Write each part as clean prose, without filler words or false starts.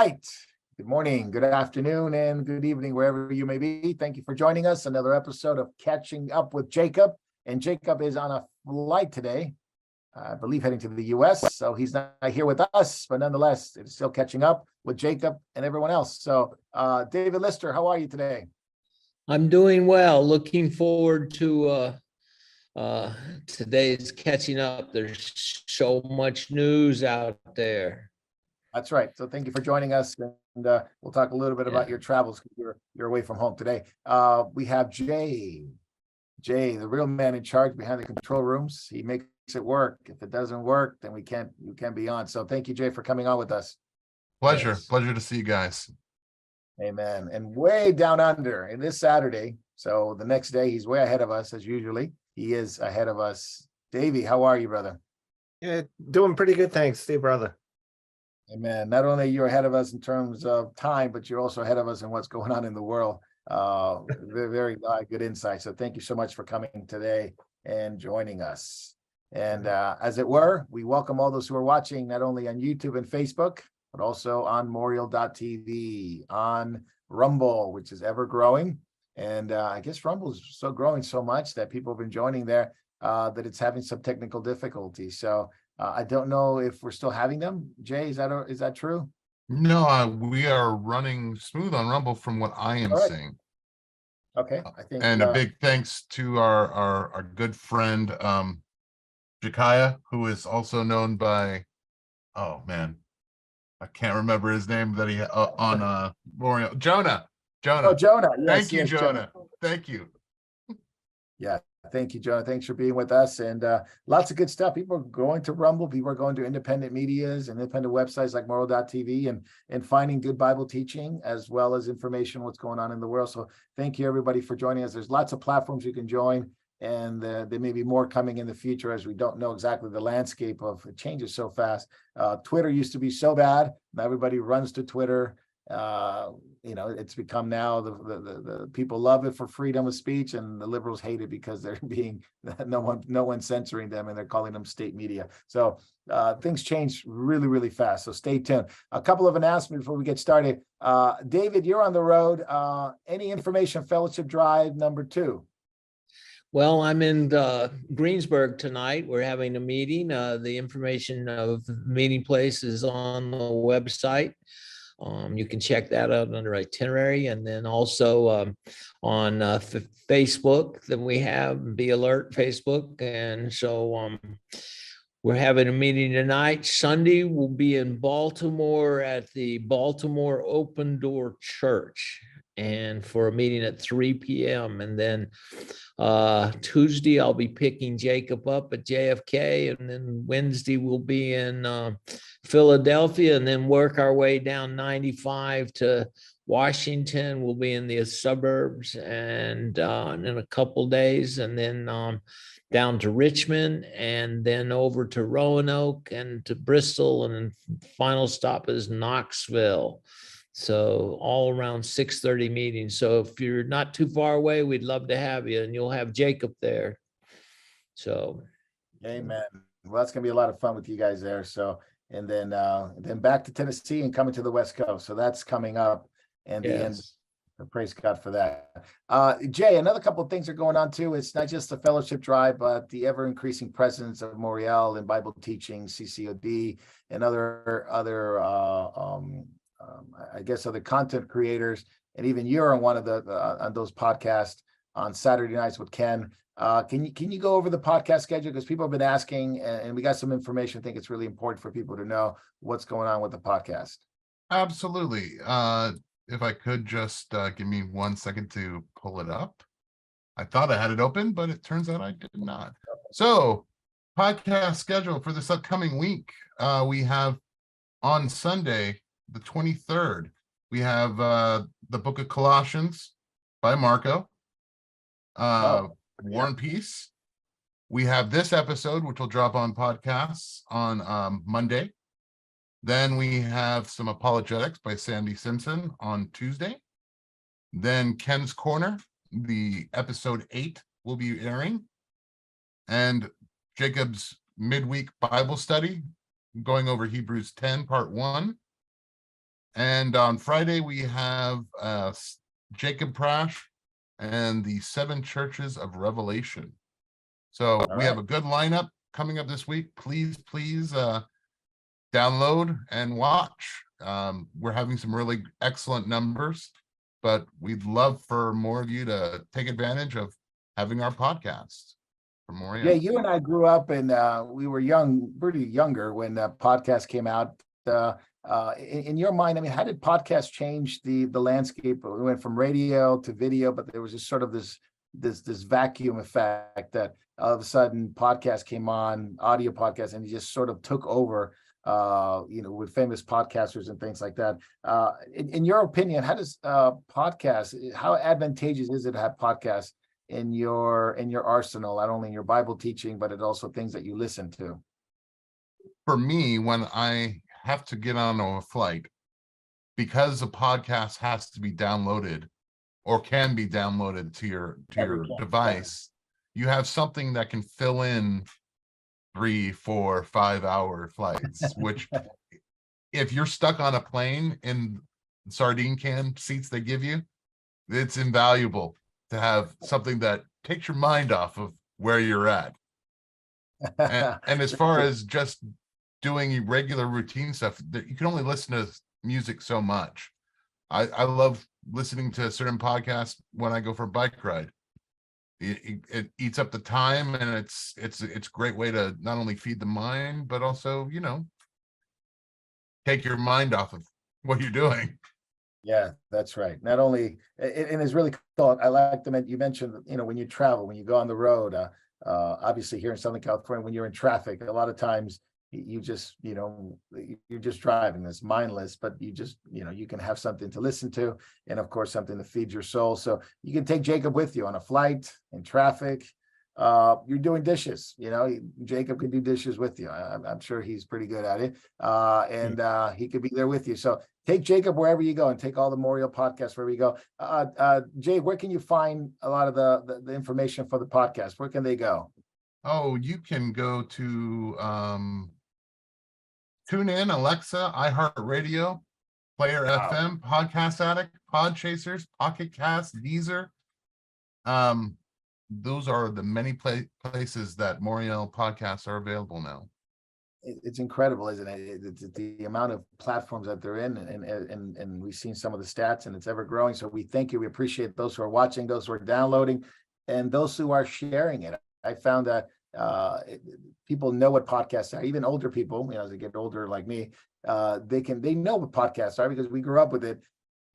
right. Good morning, good afternoon, and good evening, wherever you may be. Thank you for joining us. Another episode of Catching Up with Jacob. And Jacob is on a flight today, I believe heading to the US. So he's not here with us, but nonetheless, it's still catching up with Jacob and everyone else. So David Lister, how are you today? I'm doing well. Looking forward to today's catching up. There's so much news out there. That's right. So thank you for joining us. And we'll talk a little bit about your travels. You're away from home today. We have Jay, the real man in charge behind the control rooms. He makes it work. If it doesn't work, then you can't be on. So thank you, Jay, for coming on with us. Pleasure to see you guys. Amen. And way down under, and this Saturday, so the next day, he's way ahead of us as usually. He is ahead of us. Davey, how are you, brother? Yeah, doing pretty good, thanks, Steve, brother. Amen. Not only you're ahead of us in terms of time, but you're also ahead of us in what's going on in the world. Very, very good insight. So thank you so much for coming today and joining us. And as it were, we welcome all those who are watching, not only on YouTube and Facebook, but also on Moriel.tv, on Rumble, which is ever growing. And I guess Rumble is so growing so much that people have been joining there, that it's having some technical difficulties. So I don't know if we're still having them. Jay, is that true? No, we are running smooth on Rumble from what I am seeing. Okay, I think. And a big thanks to our good friend Jakaya, who is also known by, oh man, I can't remember his name that he on Memorial. Jonah. Oh, Jonah. Yes, Thank you, yes, Jonah. Thank you. Yeah, thank you, Jonah. Thanks for being with us. And lots of good stuff. People are going to Rumble. People are going to independent medias and independent websites like Moriel.tv and finding good Bible teaching as well as information what's going on in the world. So thank you, everybody, for joining us. There's lots of platforms you can join. And there may be more coming in the future as we don't know exactly the landscape of it changes so fast. Twitter used to be so bad. Now everybody runs to Twitter. It's become now the people love it for freedom of speech, and the liberals hate it because they're being no one censoring them, and they're calling them state media. So things change really, really fast. So stay tuned. A couple of announcements before we get started. David, you're on the road. Any information, Fellowship Drive number 2? Well, I'm in Greensburg tonight. We're having a meeting. The information of the meeting place is on the website. You can check that out under itinerary, and then also on Facebook. Then we have Be Alert Facebook, and so we're having a meeting tonight. Sunday we'll be in Baltimore at the Baltimore Open Door Church, and for a meeting at 3 p.m. And then Tuesday I'll be picking Jacob up at JFK, and then Wednesday we'll be in Philadelphia, and then work our way down 95 to Washington. We'll be in the suburbs and in a couple days, and then down to Richmond, and then over to Roanoke and to Bristol, and then final stop is Knoxville. So all around 6:30 meetings. So if you're not too far away, we'd love to have you, and you'll have Jacob there. So, amen. Well, that's gonna be a lot of fun with you guys there. So, and then back to Tennessee and coming to the West Coast. So that's coming up, and the end. Praise God for that. Jay, another couple of things are going on too. It's not just the Fellowship Drive, but the ever increasing presence of Moriel and Bible teaching, CCOD, and other I guess other content creators, and even you're on one of the on those podcasts on Saturday nights with Ken. Can you go over the podcast schedule, because people have been asking, and we got some information. I think it's really important for people to know what's going on with the podcast. Absolutely. If I could just give me 1 second to pull it up. I thought I had it open, but it turns out I did not. So, podcast schedule for this upcoming week. We have on Sunday, the 23rd, we have the book of Colossians by Marco, War and Peace. We have this episode, which will drop on podcasts on Monday. Then we have some apologetics by Sandy Simpson on Tuesday. Then Ken's Corner, the episode 8 will be airing. And Jacob's midweek Bible study, going over Hebrews 10, part 1. And on Friday, we have Jacob Prash and the 7 Churches of Revelation. So we have a good lineup coming up this week. Please download and watch. We're having some really excellent numbers, but we'd love for more of you to take advantage of having our podcast. For more, Yeah, you and I grew up and we were pretty younger when podcast came out. In your mind, I mean, how did podcast change the landscape? We went from radio to video, but there was just sort of this vacuum effect that all of a sudden podcast came on, audio podcast, and it just sort of took over. With famous podcasters and things like that. In your opinion, how does how advantageous is it to have podcasts in your arsenal, not only in your Bible teaching, but it also things that you listen to? For me, when I have to get on a flight, because a podcast has to be downloaded or can be downloaded to your device, you have something that can fill in 3, 4, 5-hour flights, which if you're stuck on a plane in sardine can seats they give you, it's invaluable to have something that takes your mind off of where you're at. And as far as just doing regular routine stuff, that you can only listen to music so much. I love listening to certain podcasts when I go for a bike ride. It eats up the time, and it's a great way to not only feed the mind, but also, take your mind off of what you're doing. Yeah, that's right. Not only, and it's really cool. I like you mentioned, when you travel, when you go on the road, obviously here in Southern California, when you're in traffic, a lot of times you just, you're just driving, it's mindless, but you just, you can have something to listen to, and of course, something to feed your soul. So you can take Jacob with you on a flight, in traffic. You're doing dishes, Jacob can do dishes with you. I'm sure he's pretty good at it. And he could be there with you. So take Jacob wherever you go, and take all the Memorial podcasts wherever you go. Jay, where can you find a lot of the information for the podcast? Where can they go? Oh, you can go to TuneIn, Alexa, iHeartRadio, Player FM, Podcast Addict, Podchasers, Pocket Cast, Deezer. Those are the many places that Moriel podcasts are available now. It's incredible, isn't it? It's the amount of platforms that they're in, and we've seen some of the stats, and it's ever growing. So we thank you. We appreciate those who are watching, those who are downloading, and those who are sharing it. I found that people know what podcasts are. Even older people, as they get older like me, they know what podcasts are because we grew up with it.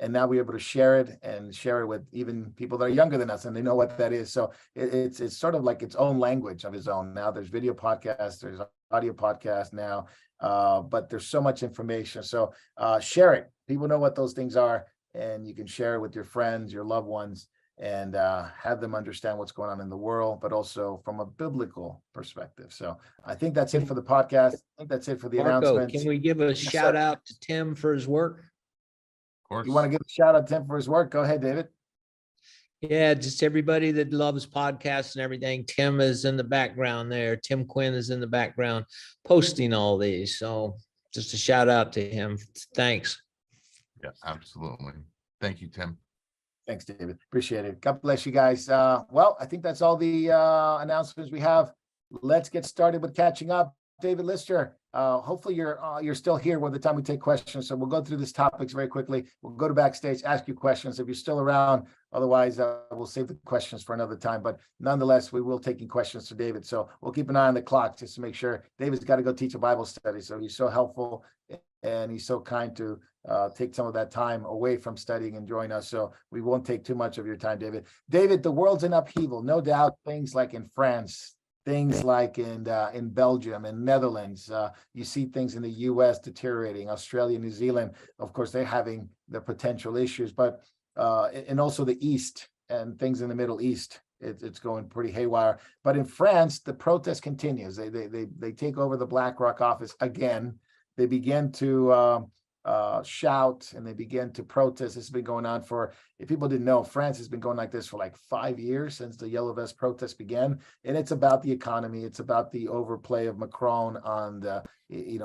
And now we're able to share it with even people that are younger than us, and they know what that is. So it's sort of like its own language of its own. Now there's video podcasts, there's audio podcasts now, but there's so much information. So share it. People know what those things are, and you can share it with your friends, your loved ones, and have them understand what's going on in the world, but also from a biblical perspective. So I think that's it for the podcast. I think that's it for the announcements. Can we give a shout out to Tim for his work? You want to give a shout out to Tim for his work? Go ahead, David. Yeah, just everybody that loves podcasts and everything. Tim is in the background there. Tim Quinn is in the background posting all these. So just a shout out to him. Thanks. Yeah, absolutely. Thank you, Tim. Thanks, David. Appreciate it. God bless you guys. Well, I think that's all the announcements we have. Let's get started with catching up. David Lister, hopefully you're still here by the time we take questions. So we'll go through these topics very quickly. We'll go to backstage, ask you questions if you're still around. Otherwise, we'll save the questions for another time. But nonetheless, we will taking questions to David. So we'll keep an eye on the clock just to make sure. David's got to go teach a Bible study. So he's so helpful and he's so kind to take some of that time away from studying and join us. So we won't take too much of your time, David. David, the world's in upheaval. No doubt things like in France, things like in Belgium and Netherlands, you see things in the US deteriorating, Australia, New Zealand, of course, they're having their potential issues, but and also the East and things in the Middle East, it's going pretty haywire. But in France, the protest continues. They take over the BlackRock office again. They begin to shout and they begin to protest. This has been going on for, if people didn't know, France has been going like this for like 5 years since the Yellow Vest protest began. And it's about the economy. It's about the overplay of Macron on the,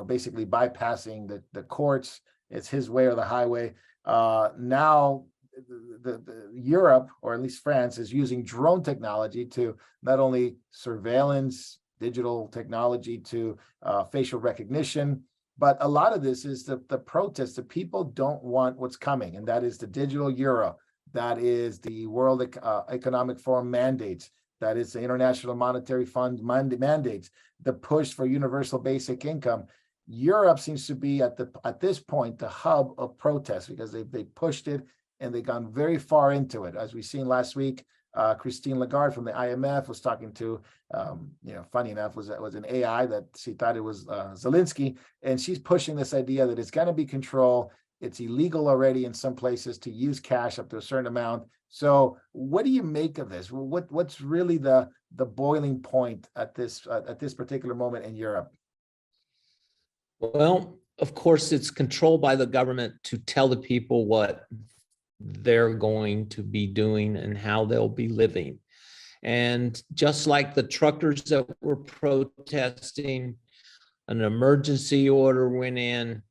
basically bypassing the courts it's his way or the highway. Now the Europe, or at least France, is using drone technology to not only surveillance, digital technology to facial recognition, but a lot of this is the protest. The people don't want what's coming, and that is the digital euro. That is the World Economic Forum mandates. That is the International Monetary Fund mandates. The push for universal basic income. Europe seems to be at this point the hub of protest, because they pushed it and they've gone very far into it. As we've seen last week, Christine Lagarde from the IMF was talking to, funny enough, was an AI that she thought it was Zelensky, and she's pushing this idea that it's going to be control. It's illegal already in some places to use cash up to a certain amount. So, what do you make of this? What's really the boiling point at this particular moment in Europe? Well, of course, it's controlled by the government to tell the people what they're going to be doing and how they'll be living. And just like the truckers that were protesting, an emergency order went in,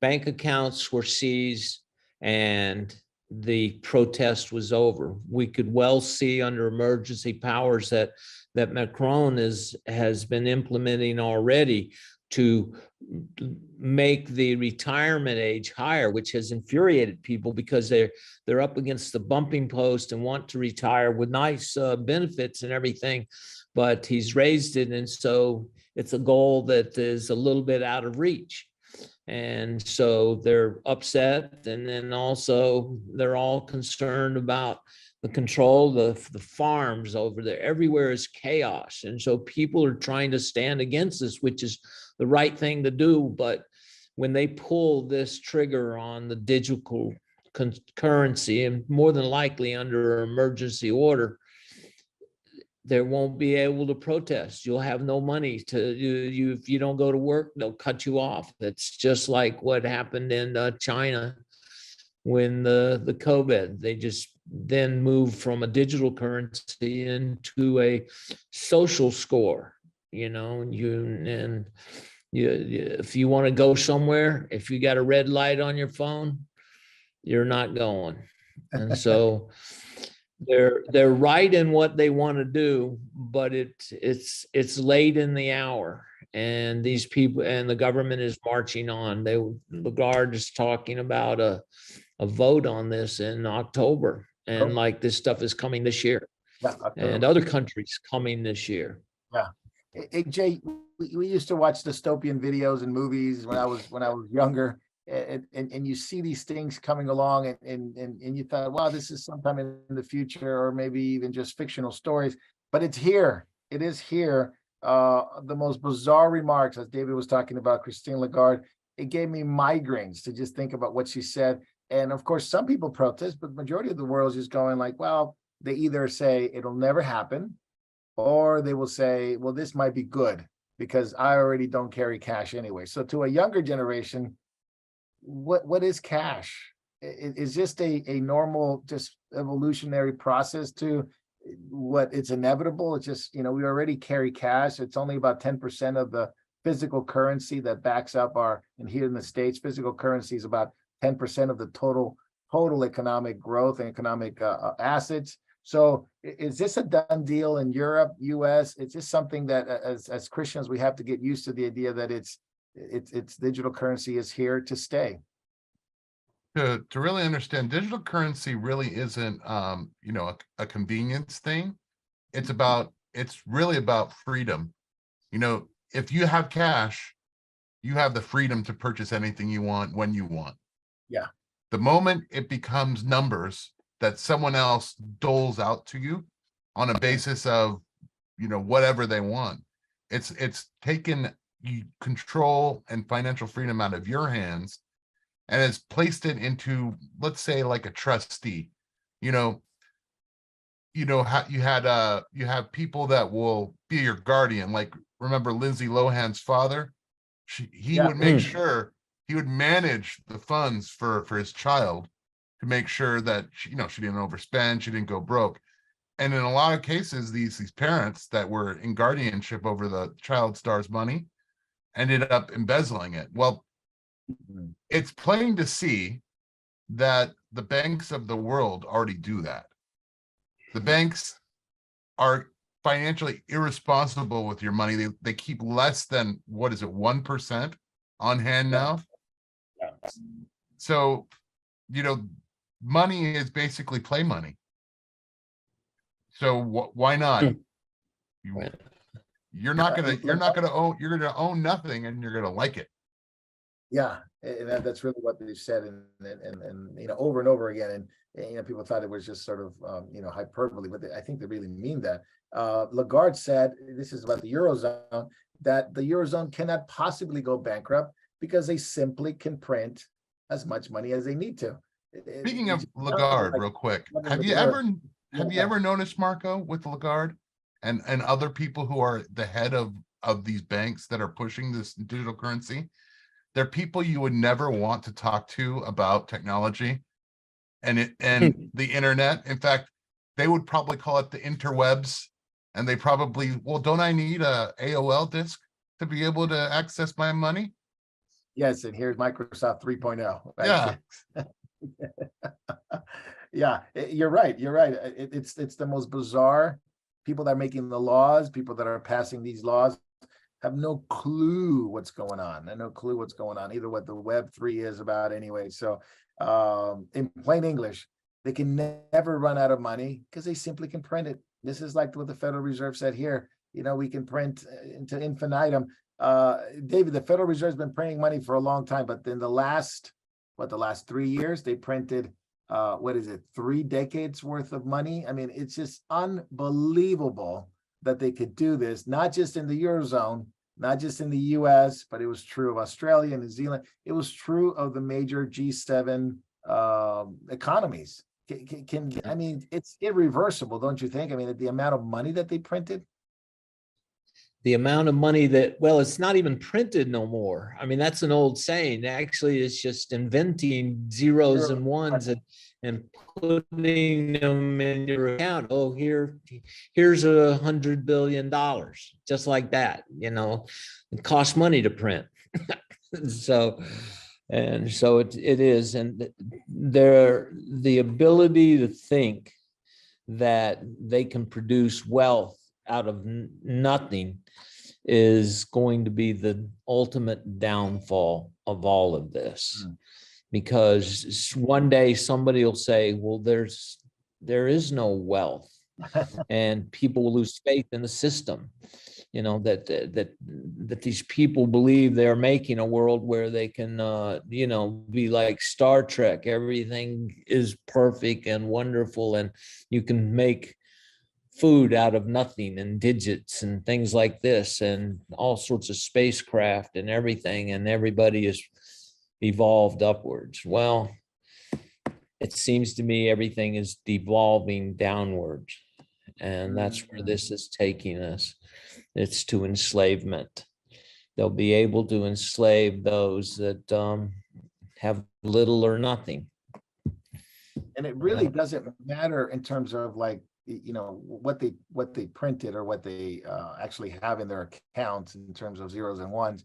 bank accounts were seized, and the protest was over. We could well see under emergency powers that Macron has been implementing already to make the retirement age higher, which has infuriated people because they're up against the bumping post and want to retire with nice benefits and everything, but he's raised it, and so it's a goal that is a little bit out of reach. And so they're upset, and then also they're all concerned about the control, the farms over there. Everywhere is chaos, and so people are trying to stand against this, which is the right thing to do. But when they pull this trigger on the digital currency, and more than likely under an emergency order, there won't be able to protest. You'll have no money to you if you don't go to work, they'll cut you off. It's just like what happened in China when the COVID. They just then moved from a digital currency into a social score. If you want to go somewhere, if you got a red light on your phone, you're not going. And so they're right in what they want to do, but it's late in the hour, and these people and the government is marching on. Lagarde is talking about a vote on this in October, and like this stuff is coming this year, and other countries coming this year. Yeah. Hey, Jay, we used to watch dystopian videos and movies when I was younger. And you see these things coming along, and you thought, wow, this is sometime in the future, or maybe even just fictional stories, but it's here. It is here. The most bizarre remarks, as David was talking about, Christine Lagarde, it gave me migraines to just think about what she said. And of course, some people protest, but the majority of the world is just going like, well, they either say it'll never happen, or they will say, well, this might be good because I already don't carry cash anyway. So to a younger generation, what is cash? Is just a normal, just evolutionary process to what it's inevitable. It's just, we already carry cash. It's only about 10% of the physical currency that backs up and here in the States, physical currency is about 10% of the total economic growth and economic assets. So is this a done deal in Europe, US? It's just something that as Christians, we have to get used to the idea that it's digital currency is here to stay. To really understand, digital currency really isn't a convenience thing. It's really about freedom. If you have cash, you have the freedom to purchase anything you want when you want. Yeah. The moment it becomes numbers that someone else doles out to you on a basis of whatever they want, it's taken control and financial freedom out of your hands, and it's placed it into, let's say, like a trustee. You have people that will be your guardian. Like, remember Lindsay Lohan's father? He would make sure he would manage the funds for his child to make sure that she didn't overspend, she didn't go broke. And in a lot of cases, these parents that were in guardianship over the child star's money ended up embezzling it. Well, Mhm. it's plain to see that the banks of the world already do that. The banks are financially irresponsible with your money. They keep less than, what is it, 1% on hand Yeah. now. Yeah. So, money is basically play money. So why not? You, Right. you're not gonna own nothing, and you're gonna like it. Yeah, and that's really what they've said, and over and over again, and people thought it was just sort of hyperbole, but I think they really mean that. Lagarde said, this is about the Eurozone, that the Eurozone cannot possibly go bankrupt because they simply can print as much money as they need to. Speaking of Lagarde, real quick, have you ever noticed, Marco, with Lagarde and other people who are the head of these banks that are pushing this digital currency? They're people you would never want to talk to about technology and the internet. In fact, they would probably call it the interwebs, and they probably, well, don't I need a AOL disk to be able to access my money? Yes, and here's Microsoft 3.0. Right? Yeah. Yeah, you're right. You're right. It's the most bizarre. People that are making the laws, people that are passing these laws, have no clue what's going on, and no clue what's going on, either what the Web3 is about anyway. So in plain English, they can never run out of money because they simply can print it. This is like what the Federal Reserve said here. We can print into infinitum. David, the Federal Reserve has been printing money for a long time, but in the last 3 years, they printed 3 decades worth of money. I mean, it's just unbelievable that they could do this, not just in the Eurozone, not just in the US, but it was true of Australia, New Zealand. It was true of the major G7 economies. I mean, it's irreversible, don't you think? I mean, the amount of money that they printed. The amount of money that, well, it's not even printed no more. I mean, that's an old saying. Actually, it's just inventing zeros and ones and putting them in your account. Oh, here's $100 billion, just like that. It costs money to print. So it is, and the ability to think that they can produce wealth out of nothing is going to be the ultimate downfall of all of this. Because one day somebody will say, well, there is no wealth, and people will lose faith in the system. That these people believe they're making a world where they can be like Star Trek. Everything is perfect and wonderful, and you can make food out of nothing, and digits and things like this, and all sorts of spacecraft and everything, and everybody is evolved upwards. Well, it seems to me everything is devolving downwards, and that's where this is taking us. It's to enslavement. They'll be able to enslave those that have little or nothing. And it really doesn't matter in terms of like, what they printed or what they actually have in their accounts in terms of zeros and ones.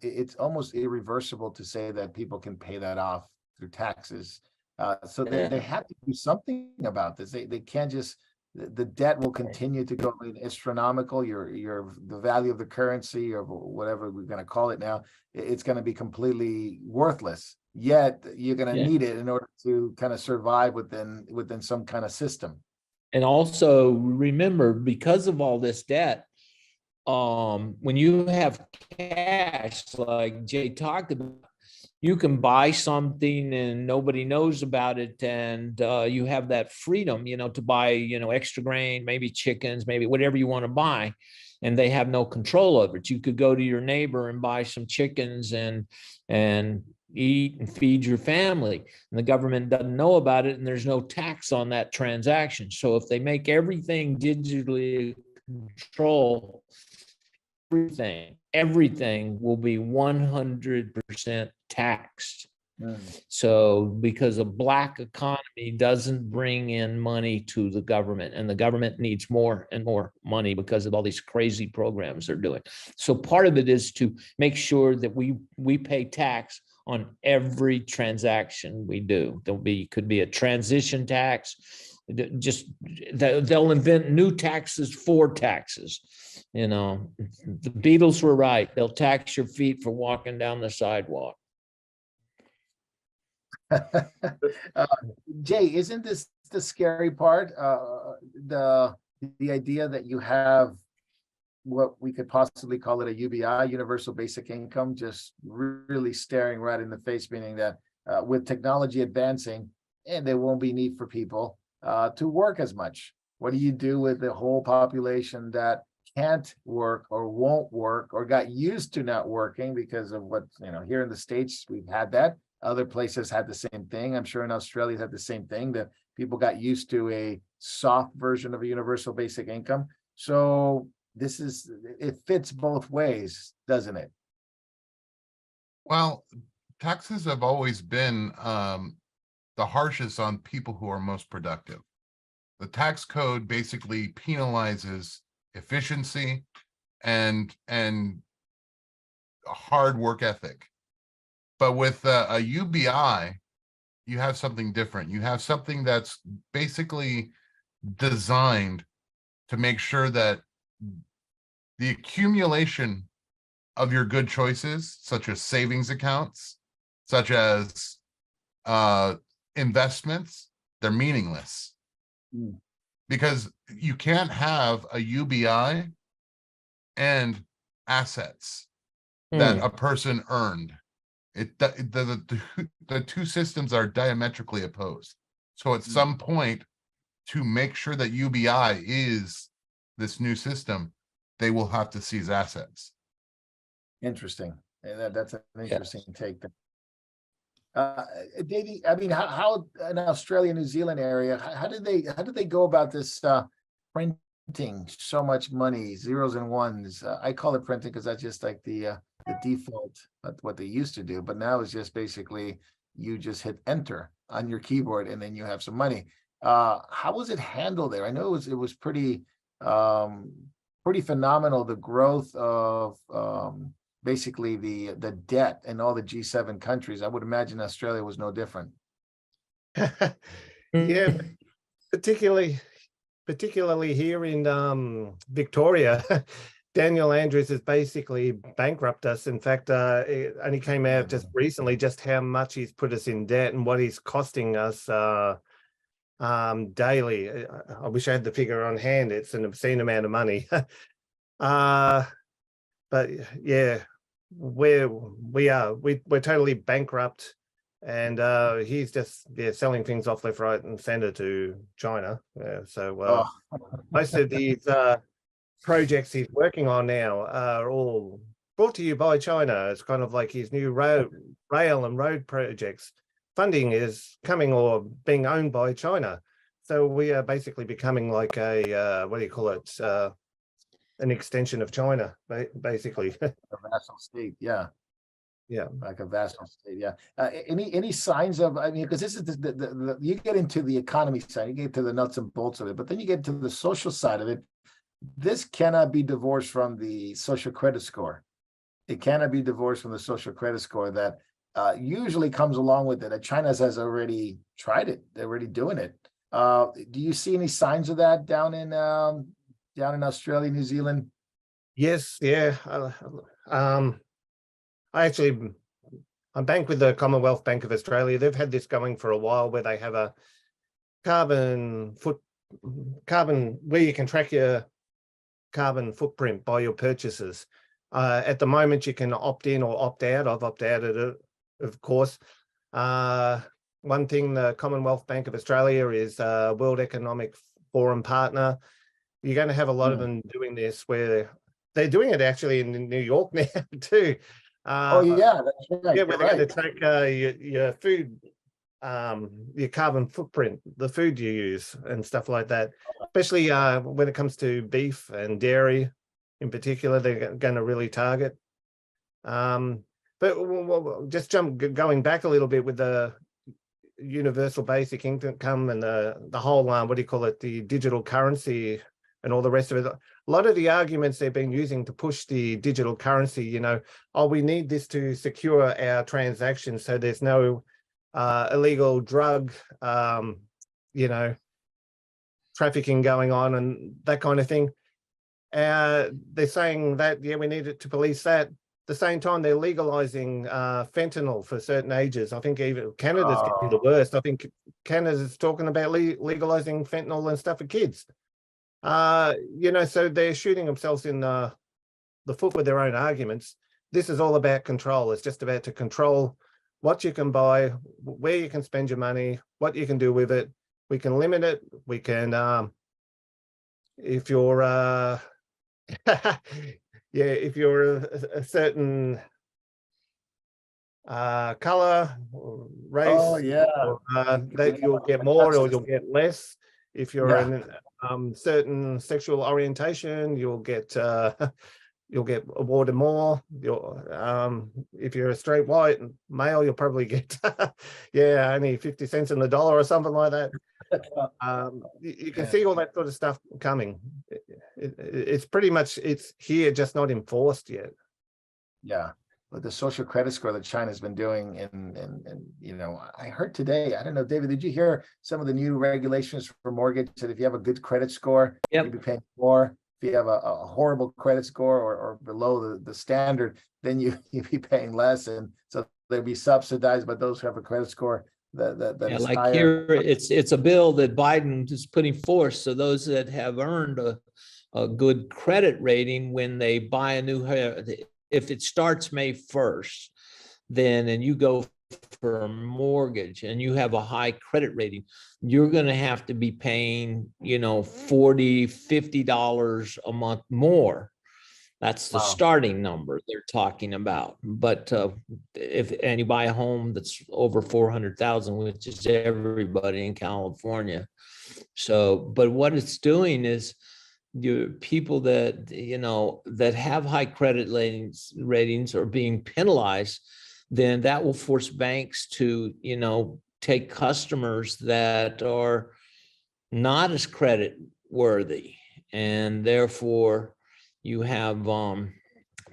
It's almost irreversible to say that people can pay that off through taxes. So they have to do something about this. They can't just, the debt will continue to go astronomical. The value of the currency, or whatever we're going to call it now, it's going to be completely worthless. Yet you're going to need it in order to kind of survive within some kind of system. And also remember, because of all this debt, when you have cash, like Jay talked about, you can buy something and nobody knows about it, and you have that freedom, to buy, extra grain, maybe chickens, maybe whatever you want to buy, and they have no control over it. You could go to your neighbor and buy some chickens and eat and feed your family, and the government doesn't know about it, and there's no tax on that transaction. So if they make everything digitally controlled, everything will be 100% taxed. So because a black economy doesn't bring in money to the government, and the government needs more and more money because of all these crazy programs they're doing. So part of it is to make sure that we pay tax on every transaction we do. Could be a transition tax. They'll invent new taxes for taxes. You know, the Beatles were right. They'll tax your feet for walking down the sidewalk. Jay, isn't this the scary part? The idea that you have what we could possibly call it a UBI, universal basic income, just really staring right in the face, meaning that with technology advancing, and there won't be need for people to work as much. What do you do with the whole population that can't work or won't work or got used to not working because of what, here in the States, we've had that. Other places had the same thing. I'm sure in Australia had the same thing, that people got used to a soft version of a universal basic income. So it fits both ways, doesn't it? Well, taxes have always been the harshest on people who are most productive. The tax code basically penalizes efficiency and hard work ethic. But with a UBI, you have something different. You have something that's basically designed to make sure that the accumulation of your good choices, such as savings accounts, such as investments, they're meaningless. Because you can't have a UBI and assets that a person earned. The two systems are diametrically opposed. So at some point, to make sure that UBI is this new system, they will have to seize assets. Interesting. And that's an interesting take. Davey, I mean, how in Australia, New Zealand area, how did they go about this printing so much money, zeros and ones? I call it printing because that's just like the default, what they used to do. But now it's just basically you just hit enter on your keyboard and then you have some money. How was it handled there? I know it was pretty phenomenal, the growth of basically the debt in all the G7 countries. I would imagine Australia was no different. Yeah, particularly here in Victoria. Daniel Andrews has basically bankrupted us. In fact, it only came out just recently just how much he's put us in debt and what he's costing us daily. I wish I had the figure on hand. It's an obscene amount of money. But yeah, we're totally bankrupt, and he's just selling things off left, right, and center to China. Most of these projects he's working on now are all brought to you by China. It's kind of like his new rail and road projects. Funding is coming or being owned by China. So we are basically becoming like a, what do you call it? An extension of China, basically. A vassal state, yeah. Yeah, like a vassal state, yeah. Any signs of, I mean, because this is the you get into the economy side, you get to the nuts and bolts of it, but then you get to the social side of it. This cannot be divorced from the social credit score. It cannot be divorced from the social credit score that usually comes along with it. That China has already tried it. They're already doing it. Do you see any signs of that down in Australia, New Zealand? Yes, yeah. I'm banked with the Commonwealth Bank of Australia. They've had this going for a while, where they have a carbon where you can track your carbon footprint by your purchases. At the moment, you can opt in or opt out. I've opted out of it, of course. One thing, the Commonwealth Bank of Australia is a World Economic Forum partner. You're going to have a lot of them doing this, where they're doing it actually in New York now too. Oh yeah, that's right. Yeah, where they're going to track your food, your carbon footprint, the food you use and stuff like that. Especially when it comes to beef and dairy in particular, they're going to really target. But just going back a little bit with the universal basic income and the whole what do you call it, the digital currency and all the rest of it. A lot of the arguments they've been using to push the digital currency, you know, oh, we need this to secure our transactions so there's no illegal drug, you know, trafficking going on and that kind of thing. They're saying that, yeah, we need it to police that. At the same time, they're legalizing fentanyl for certain ages. I think even Canada's getting the worst. I think Canada's talking about legalizing fentanyl and stuff for kids. You know, so they're shooting themselves in the foot with their own arguments. This is all about control. It's just about to control what you can buy, where you can spend your money, what you can do with it. We can limit it. We can, if you're, yeah, if you're a certain color, race, Oh, yeah. that you'll get more or you'll get less. If you're in certain sexual orientation, you'll get awarded more. If you're a straight white male, you'll probably get yeah, only 50 cents in the dollar or something like that. You can see all that sort of stuff coming. It's pretty much, it's here, just not enforced yet. Yeah, but the social credit score that China's been doing, and you know, I heard today, I don't know, David, did you hear some of the new regulations for mortgage that if you have a good credit score, you'll be paying more? If you have a horrible credit score or below the standard, then you'd be paying less, and so they'll be subsidized by those who have a credit score that is like higher. here, it's a bill that Biden is putting forth. So those that have earned a good credit rating, when they buy a new, if it starts May 1st, then, and you go for a mortgage and you have a high credit rating, you're going to have to be paying, you know, $40-50 a month more. That's the starting number they're talking about. But and you buy a home that's over 400,000, which is everybody in California. So, but what it's doing is, people that, you know, that have high credit ratings are being penalized. Then that will force banks to, you know, take customers that are not as credit worthy, and therefore you have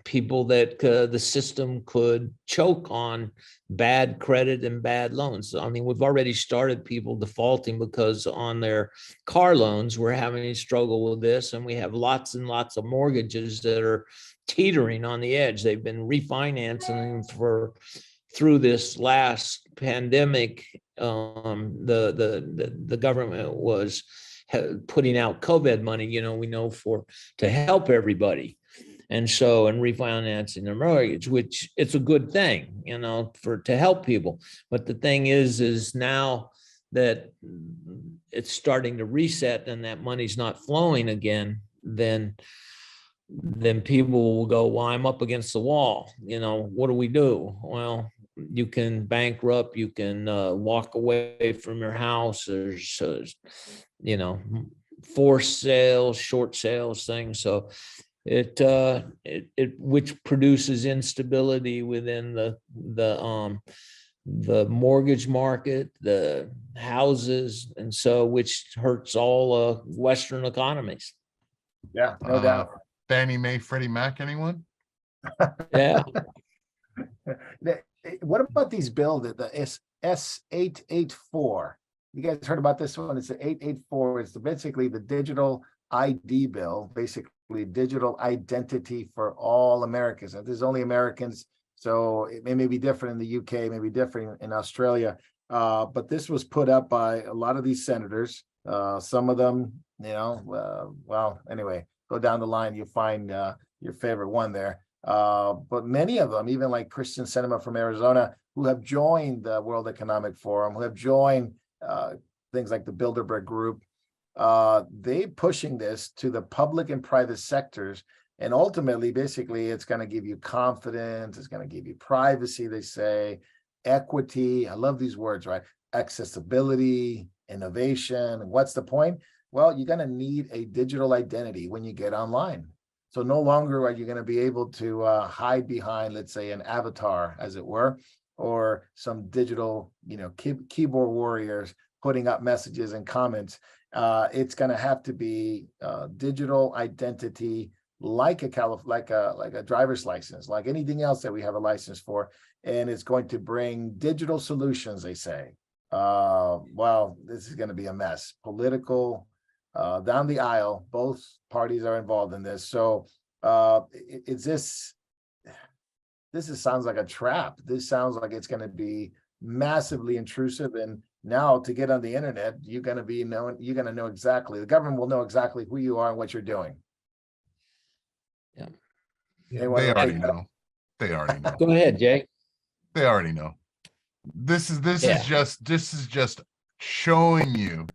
people that the system could choke on bad credit and bad loans. I mean, we've already started people defaulting because on their car loans, we're having a struggle with this, and we have lots and lots of mortgages that are teetering on the edge. They've been refinancing through this last pandemic. The government was putting out COVID money, you know, we know, to help everybody. And so, and refinancing their mortgage, which it's a good thing, you know, to help people. But the thing is now that it's starting to reset and that money's not flowing again, then people will go, well, I'm up against the wall. You know, what do we do? Well, you can bankrupt, you can walk away from your house. There's, you know, forced sales, short sales things. So it which produces instability within the mortgage market, the houses, and so which hurts all Western economies. Yeah, no doubt. Fannie Mae, Freddie Mac, anyone? Yeah. What about these bills, the S884? You guys heard about this one? It's the 884. It's basically the digital ID bill, basically digital identity for all Americans. And there's only Americans, so it may be different in the UK, maybe different in Australia. But this was put up by a lot of these senators. Some of them, you know, well, anyway, go down the line, you find your favorite one there. But many of them, even like Christian Sinema from Arizona, who have joined the World Economic Forum, who have joined things like the Bilderberg Group, they pushing this to the public and private sectors. And ultimately, basically, it's going to give you confidence. It's going to give you privacy, they say, equity. I love these words, right? Accessibility, innovation. What's the point? Well, you're going to need a digital identity when you get online. So no longer are you going to be able to hide behind, let's say, an avatar, as it were, or some digital, keyboard warriors putting up messages and comments. It's going to have to be digital identity, like a driver's license, like anything else that we have a license for, and it's going to bring digital solutions. They say, well, this is going to be a mess. Political, down the aisle, both parties are involved in this. So, sounds like a trap. This sounds like it's going to be massively intrusive. And now to get on the internet, you're going to know exactly, the government will know exactly who you are and what you're doing. Yeah. They already know. They already know. Go ahead, Jay. They already know. This is just showing you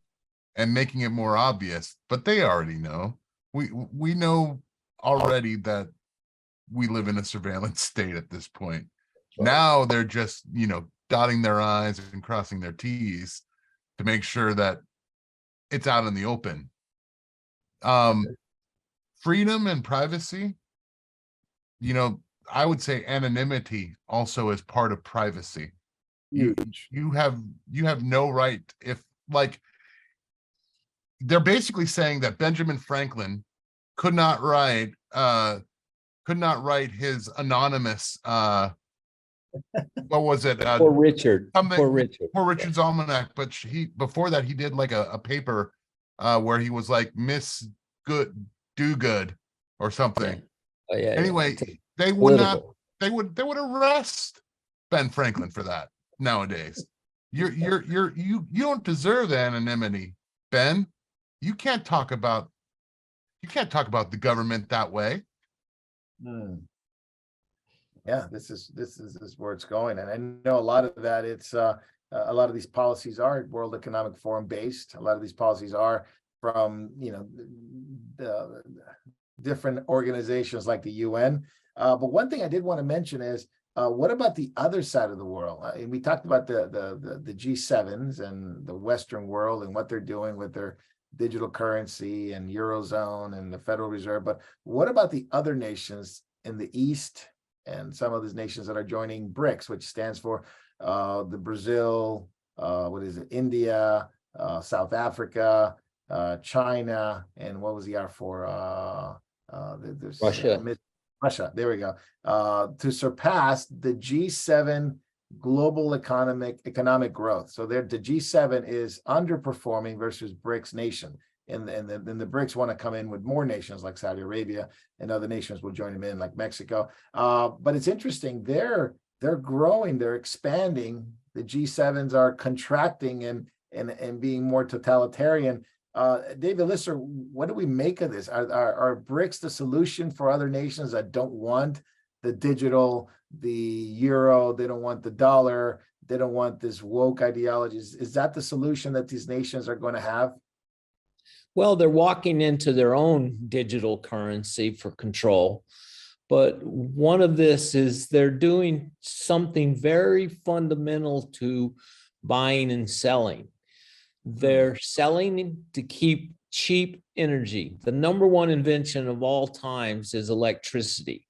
and making it more obvious, but they already know. We know already that we live in a surveillance state at this point. Right. Now they're just, dotting their I's and crossing their T's to make sure that it's out in the open. Freedom and privacy, I would say anonymity also is part of privacy. You have no right, if, like, they're basically saying that Benjamin Franklin could not write his anonymous what was it? Poor Richard's Almanac, but before that he did like a paper where he was like do good or something. Oh, yeah. Anyway, they would arrest Ben Franklin for that nowadays. You don't deserve anonymity, Ben. You can't talk about the government that way. Yeah, this is where it's going. And I know a lot of that, it's a lot of these policies are World Economic Forum based. A lot of these policies are from the different organizations like the UN. But one thing I did want to mention is, what about the other side of the world? And we talked about the G7s and the Western world and what they're doing with their digital currency and Eurozone and the Federal Reserve. But what about the other nations in the East and some of these nations that are joining BRICS, which stands for the Brazil, India, South Africa, China, and what was the R for? Russia. Russia, there we go. To surpass the G7 global economic growth. So the G7 is underperforming versus BRICS nation. And the BRICS want to come in with more nations like Saudi Arabia, and other nations will join them in like Mexico. But it's interesting, they're growing, they're expanding. The G7s are contracting and being more totalitarian. David Lister, what do we make of this? Are BRICS the solution for other nations that don't want the digital, the euro, they don't want the dollar, they don't want this woke ideologies? Is that the solution that these nations are going to have? Well, they're walking into their own digital currency for control. But one of this is they're doing something very fundamental to buying and selling. They're selling to keep cheap energy. The number one invention of all times is electricity.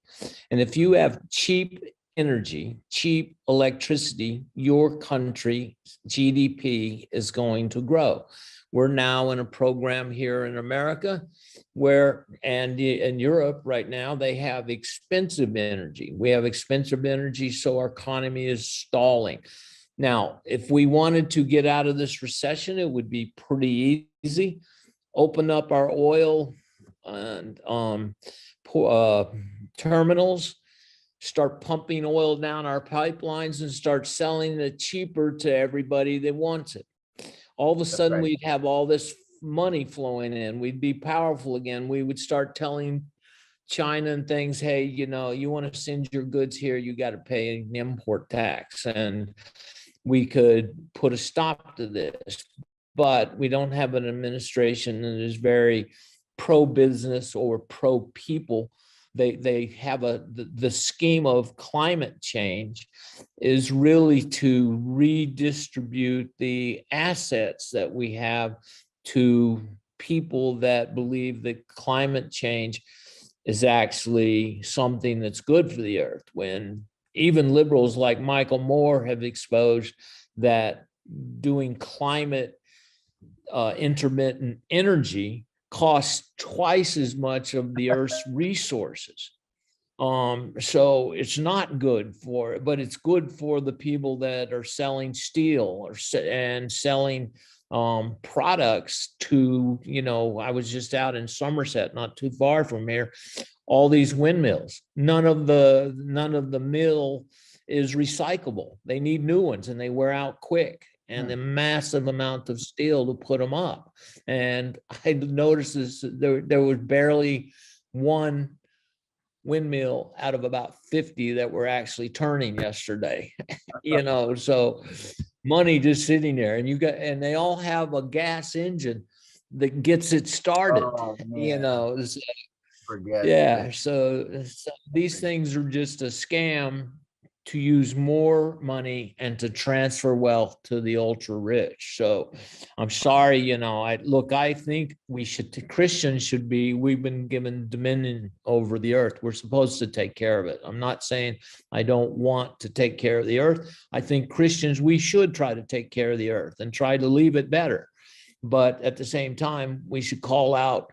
And if you have cheap energy, cheap electricity, your country's GDP is going to grow. We're now in a program here in America where, and in Europe right now, they have expensive energy. We have expensive energy, so our economy is stalling. Now, if we wanted to get out of this recession, it would be pretty easy. Open up our oil and terminals, start pumping oil down our pipelines and start selling it cheaper to everybody that wants it. All of a sudden, we'd have all this money flowing in. We'd be powerful again. We would start telling China and things, hey, you want to send your goods here, you got to pay an import tax. And we could put a stop to this. But we don't have an administration that is very pro-business or pro-people. They have the scheme of climate change is really to redistribute the assets that we have to people that believe that climate change is actually something that's good for the earth, when even liberals like Michael Moore have exposed that doing climate intermittent energy costs twice as much of the earth's resources. So it's not good for it, but it's good for the people that are selling steel and selling products to, I was just out in Somerset, not too far from here, all these windmills. None of the mill is recyclable. They need new ones and they wear out quick, and the massive amount of steel to put them up. And I noticed this, there was barely one windmill out of about 50 that were actually turning yesterday. So money just sitting there, and they all have a gas engine that gets it started. Oh, man. So, Forget yeah, it. so these things are just a scam to use more money and to transfer wealth to the ultra rich. So I'm sorry, I think Christians should be, we've been given dominion over the earth. We're supposed to take care of it. I'm not saying I don't want to take care of the earth. I think Christians, we should try to take care of the earth and try to leave it better. But at the same time, we should call out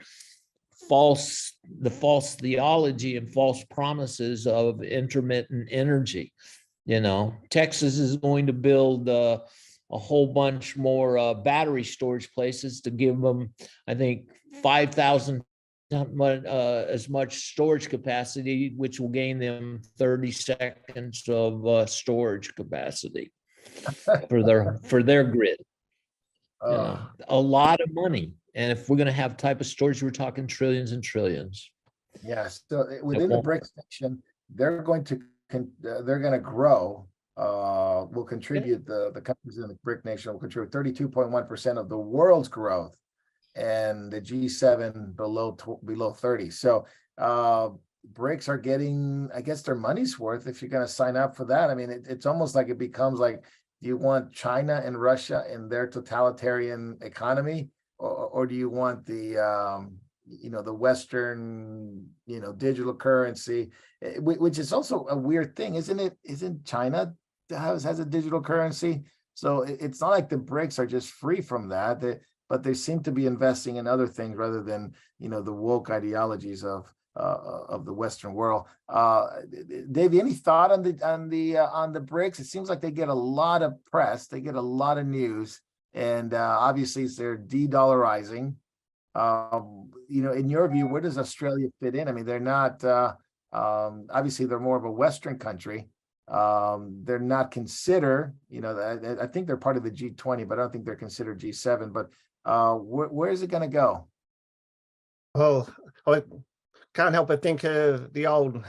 the false theology and false promises of intermittent energy. Texas is going to build a whole bunch more battery storage places to give them, I think, 5,000 as much storage capacity, which will gain them 30 seconds of storage capacity for their grid. A lot of money. And if we're going to have type of storage, we're talking trillions and trillions. Yes. So within the BRICS nation, they're going to grow. Will contribute, the countries in the BRIC nation will contribute 32.1% of the world's growth, and the G7 below 30. So BRICS are getting, I guess, their money's worth if you're going to sign up for that. I mean, it's almost like it becomes like, do you want China and Russia in their totalitarian economy, or do you want the the Western, digital currency, which is also a weird thing, isn't it? Isn't China has a digital currency? So it's not like the BRICS are just free from that, but they seem to be investing in other things rather than, the woke ideologies of the Western world. Davey, any thought on the BRICS? It seems like they get a lot of press, they get a lot of news, and obviously they're de-dollarizing. In your view, where does Australia fit in? I mean, they're not obviously they're more of a Western country. They're not considered, I think they're part of the G20, but I don't think they're considered G7. But where is it going to go? Well, I can't help but think of the old,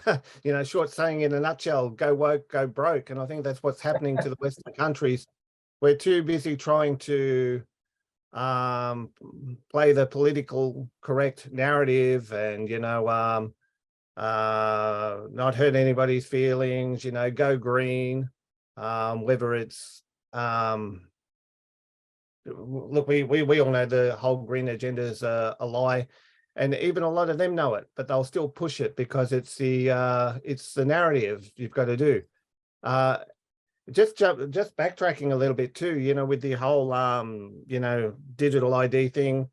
short saying in a nutshell: go woke, go broke. And I think that's what's happening to the Western countries. We're too busy trying to play the political correct narrative and, not hurt anybody's feelings, go green, whether it's, look, we all know the whole green agenda is a lie. And even a lot of them know it, but they'll still push it because it's the narrative you've got to do. Just backtracking a little bit too, with the whole digital ID thing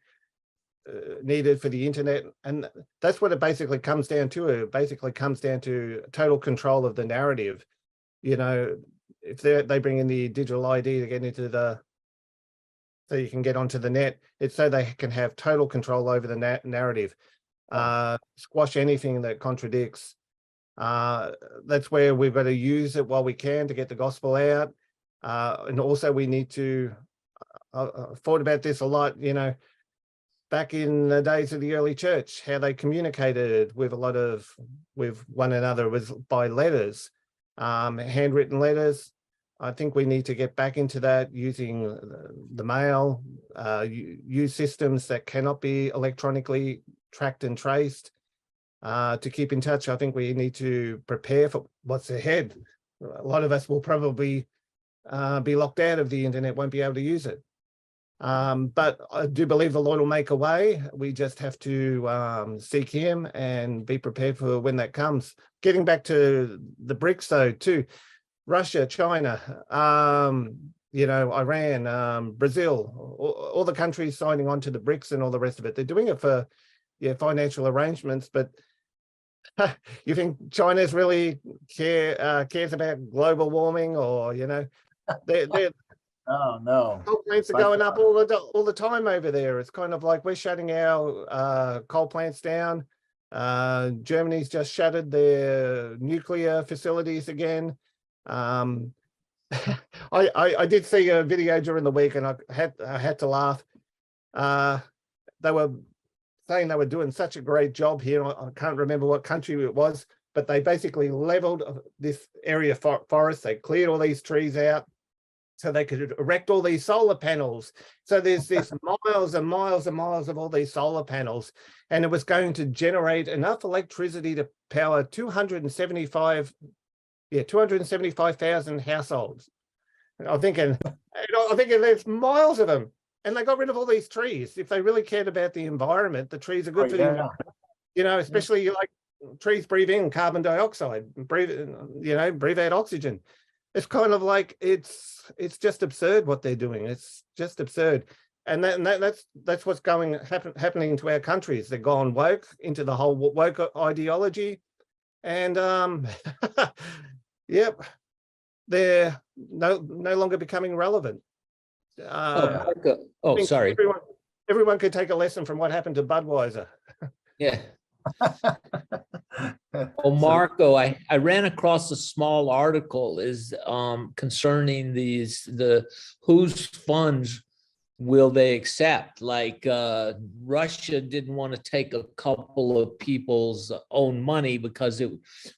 needed for the internet, and that's what it basically comes down to. It basically comes down to total control of the narrative. If they bring in the digital ID to get into so you can get onto the net, it's so they can have total control over the narrative, squash anything that contradicts. That's where we've got to use it while we can to get the gospel out. And also we need to, I've thought about this a lot, back in the days of the early church, how they communicated with one another was by letters, handwritten letters. I think we need to get back into that, using the mail, use systems that cannot be electronically tracked and traced. To keep in touch. I think we need to prepare for what's ahead. A lot of us will probably be locked out of the internet, won't be able to use it. But I do believe the Lord will make a way. We just have to seek him and be prepared for when that comes. Getting back to the BRICS though, too, Russia, China, Iran, Brazil, all the countries signing on to the BRICS and all the rest of it. They're doing it for financial arrangements, but you think China's really cares about global warming, or they're Oh no. coal plants are going up all the time over there. It's kind of like we're shutting our coal plants down. Germany's just shuttered their nuclear facilities again. I did see a video during the week, and I had to laugh. They were saying they were doing such a great job here. I can't remember what country it was, but they basically leveled this area forest. They cleared all these trees out so they could erect all these solar panels. So there's this miles and miles and miles of all these solar panels, and it was going to generate enough electricity to power 275,000 households. And I'm thinking there's miles of them, and they got rid of all these trees. If they really cared about the environment, the trees are good for the environment. Especially like trees breathe in carbon dioxide, breathe out oxygen. It's kind of like it's just absurd what they're doing. It's just absurd, and that's what's happening to our countries. They've gone woke into the whole woke ideology, and yep, they're no longer becoming relevant. Sorry. Everyone could take a lesson from what happened to Budweiser. Yeah. Well, Marco, I ran across a small article concerning whose funds will they accept? Like Russia didn't want to take a couple of people's own money because it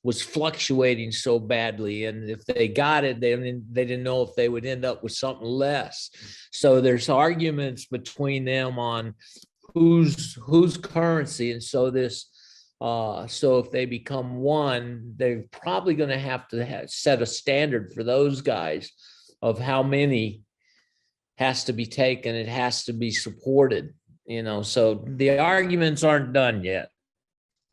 was fluctuating so badly, and if they got it, they didn't know if they would end up with something less. So there's arguments between them on whose currency, and so if they become one, they're probably going to have to set a standard for those guys of how many has to be taken. It has to be supported, so the arguments aren't done yet.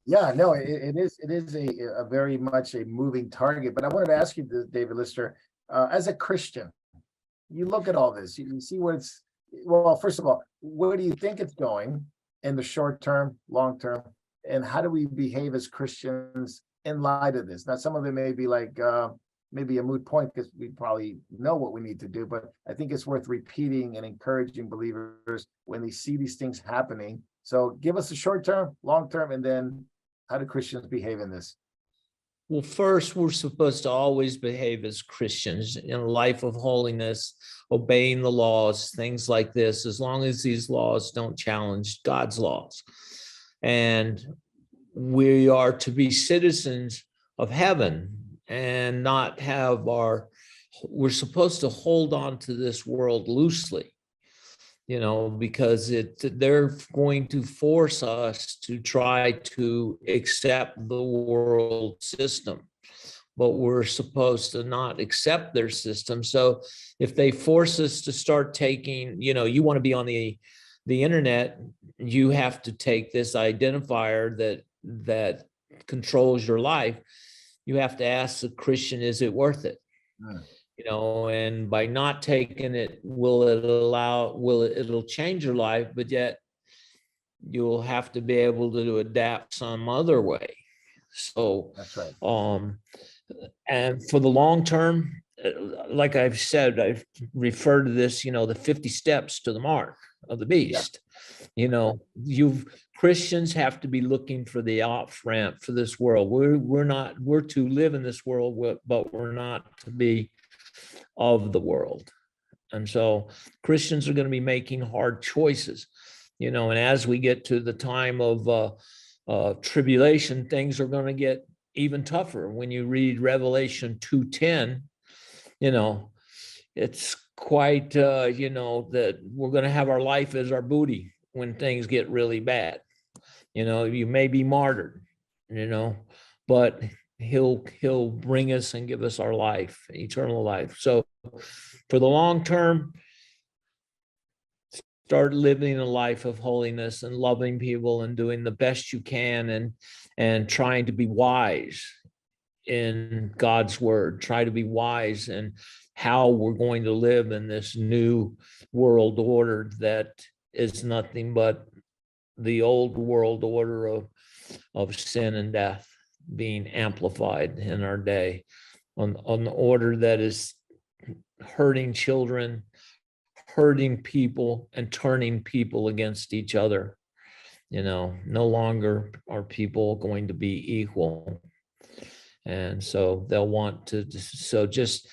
Yeah, no, it is a very much a moving target. But I wanted to ask you, David Lister, as a Christian, you look at all this, you see well, first of all, where do you think it's going in the short term, long term? And how do we behave as Christians in light of this? Now, some of it may be like maybe a moot point because we probably know what we need to do, but I think it's worth repeating and encouraging believers when they see these things happening. So give us a short term, long term, and then how do Christians behave in this? Well, first, we're supposed to always behave as Christians in a life of holiness, obeying the laws, things like this, as long as these laws don't challenge God's laws. And we are to be citizens of heaven and not have we're supposed to hold on to this world loosely, because they're going to force us to try to accept the world system, but we're supposed to not accept their system. So if they force us to start taking, you want to be on the internet, you have to take this identifier that controls your life. You have to ask the Christian, is it worth it? And by not taking it, it'll change your life, but yet you'll have to be able to adapt some other way. So that's right. And for the long term, like I've said, I've referred to this, the 50 steps to the mark of the beast. Yeah. Christians have to be looking for the off ramp for this world. We're to live in this world, but we're not to be of the world. And so Christians are going to be making hard choices, and as we get to the time of tribulation, things are going to get even tougher. When you read Revelation 2:10, it's quite, that we're going to have our life as our booty when things get really bad. You may be martyred, but he'll bring us and give us our life, eternal life. So for the long term, start living a life of holiness and loving people and doing the best you can and trying to be wise in God's word, try to be wise in how we're going to live in this new world order that is nothing but the old world order of sin and death being amplified in our day, on the order that is hurting children, hurting people, and turning people against each other. No longer are people going to be equal. And so they'll want to, so just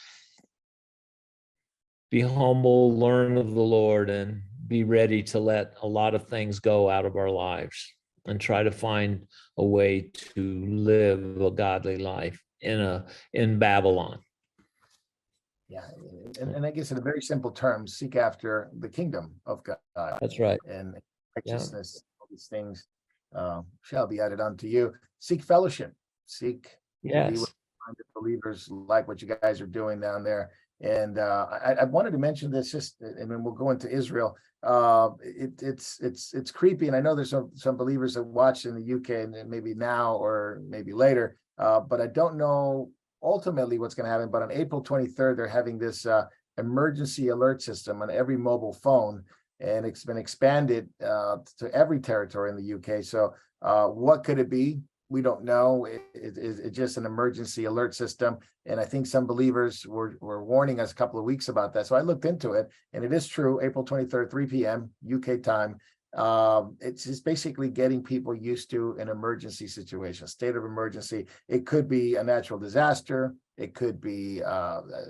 be humble, learn of the Lord, and be ready to let a lot of things go out of our lives and try to find a way to live a godly life in Babylon. Yeah, and I guess in a very simple terms, seek after the kingdom of God. That's right. And righteousness, all these things shall be added unto you. Seek fellowship. Seek to be with believers like what you guys are doing down there. And I wanted to mention this, just, and then we'll go into Israel. It's creepy, and I know there's some believers that watch in the UK, and maybe now or maybe later, but I don't know ultimately what's going to happen. But on April 23rd, they're having this emergency alert system on every mobile phone, and it's been expanded to every territory in the UK. So what could it be? We don't know. It's just an emergency alert system. And I think some believers were warning us a couple of weeks about that. So I looked into it, and it is true, April 23rd, 3 p.m. UK time. It's just basically getting people used to an emergency situation, state of emergency. It could be a natural disaster. It could be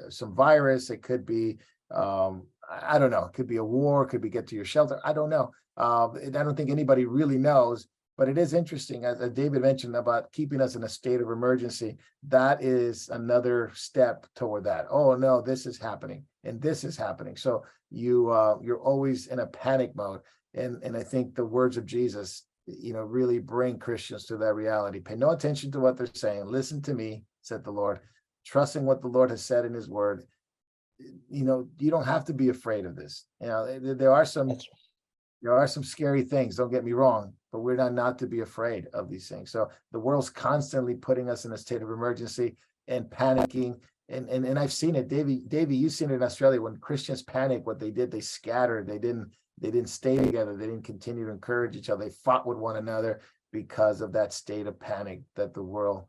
some virus. It could be, I don't know. It could be a war. It could be get to your shelter. I don't know. I don't think anybody really knows. But it is interesting, as David mentioned, about keeping us in a state of emergency. That is another step toward that. Oh no, this is happening, and this is happening. So you're always in a panic mode. And I think the words of Jesus, really bring Christians to that reality. Pay no attention to what they're saying. Listen to me, said the Lord, trusting what the Lord has said in his word. You don't have to be afraid of this. There are some scary things, don't get me wrong, but we're not to be afraid of these things. So the world's constantly putting us in a state of emergency and panicking. And I've seen it, Davey, you've seen it in Australia. When Christians panic, what they did, they scattered. They didn't stay together. They didn't continue to encourage each other. They fought with one another because of that state of panic that the world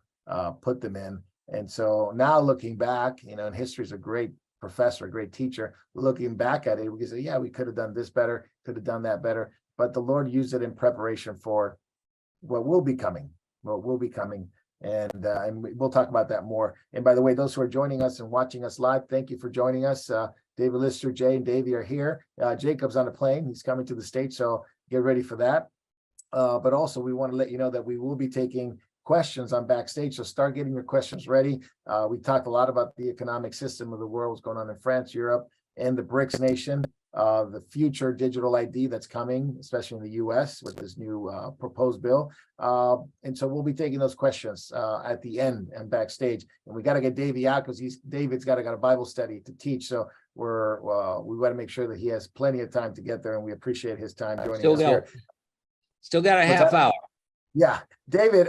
put them in. And so now looking back, and history is a great professor, a great teacher. Looking back at it, we can say, yeah, we could have done this better, could have done that better. But the Lord used it in preparation for what will be coming. And we'll talk about that more. And by the way, those who are joining us and watching us live, thank you for joining us. David Lister, Jay, and Davey are here. Jacob's on a plane. He's coming to the States, so get ready for that. But also, we want to let you know that we will be taking questions on Backstage, so start getting your questions ready. We talked a lot about the economic system of the world, what's going on in France, Europe, and the BRICS nation. The future digital ID that's coming, especially in the US with this new proposed bill. And so we'll be taking those questions at the end and Backstage. And we got to get Davey out because David's got a Bible study to teach. So we want to make sure that he has plenty of time to get there, and we appreciate his time joining us here. Still got a half hour. Yeah, David,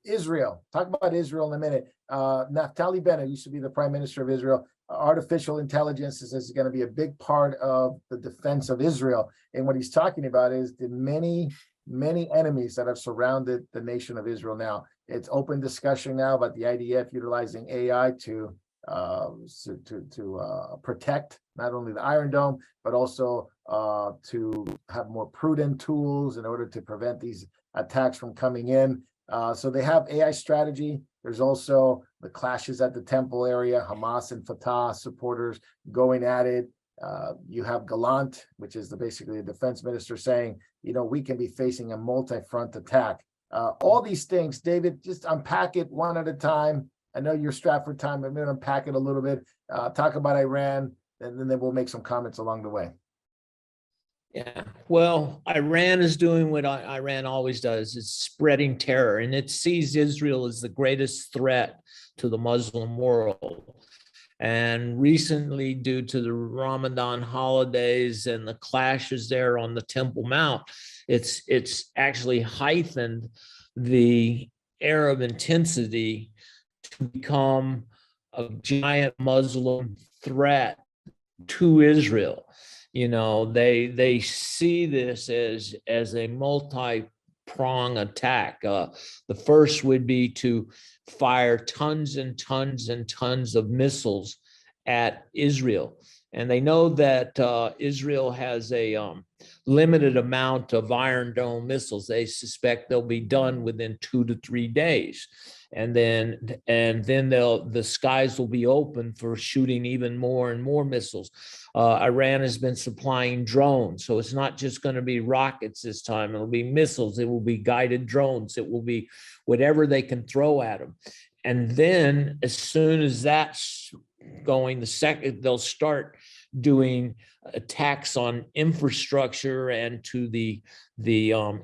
Israel. Talk about Israel in a minute. Naftali Bennett used to be the Prime Minister of Israel. Artificial intelligence is going to be a big part of the defense of Israel. And what he's talking about is the many enemies that have surrounded the nation of Israel now. It's open discussion now about the IDF utilizing AI to protect not only the Iron Dome, but also to have more prudent tools in order to prevent these attacks from coming in. So they have AI strategy. There's also the clashes at the temple area, Hamas and Fatah supporters going at it. You have Gallant, which is basically the defense minister, saying, we can be facing a multi-front attack. All these things, David, just unpack it one at a time. I know you're strapped for time. I'm going to unpack it a little bit, talk about Iran, and then we'll make some comments along the way. Yeah, well, Iran is doing what Iran always does. It's spreading terror, and it sees Israel as the greatest threat to the Muslim world. And recently, due to the Ramadan holidays and the clashes there on the Temple Mount, it's actually heightened the Arab intensity to become a giant Muslim threat to Israel. You know, they see this as a multi-prong attack. The first would be to fire tons and tons and tons of missiles at Israel. And they know that Israel has a limited amount of Iron Dome missiles. They suspect they'll be done within 2 to 3 days. And then the skies will be open for shooting even more and more missiles. Iran has been supplying drones, so it's not just going to be rockets this time. It'll be missiles. It will be guided drones. It will be whatever they can throw at them. And then, as soon as that's going, the second they'll start doing attacks on infrastructure and to the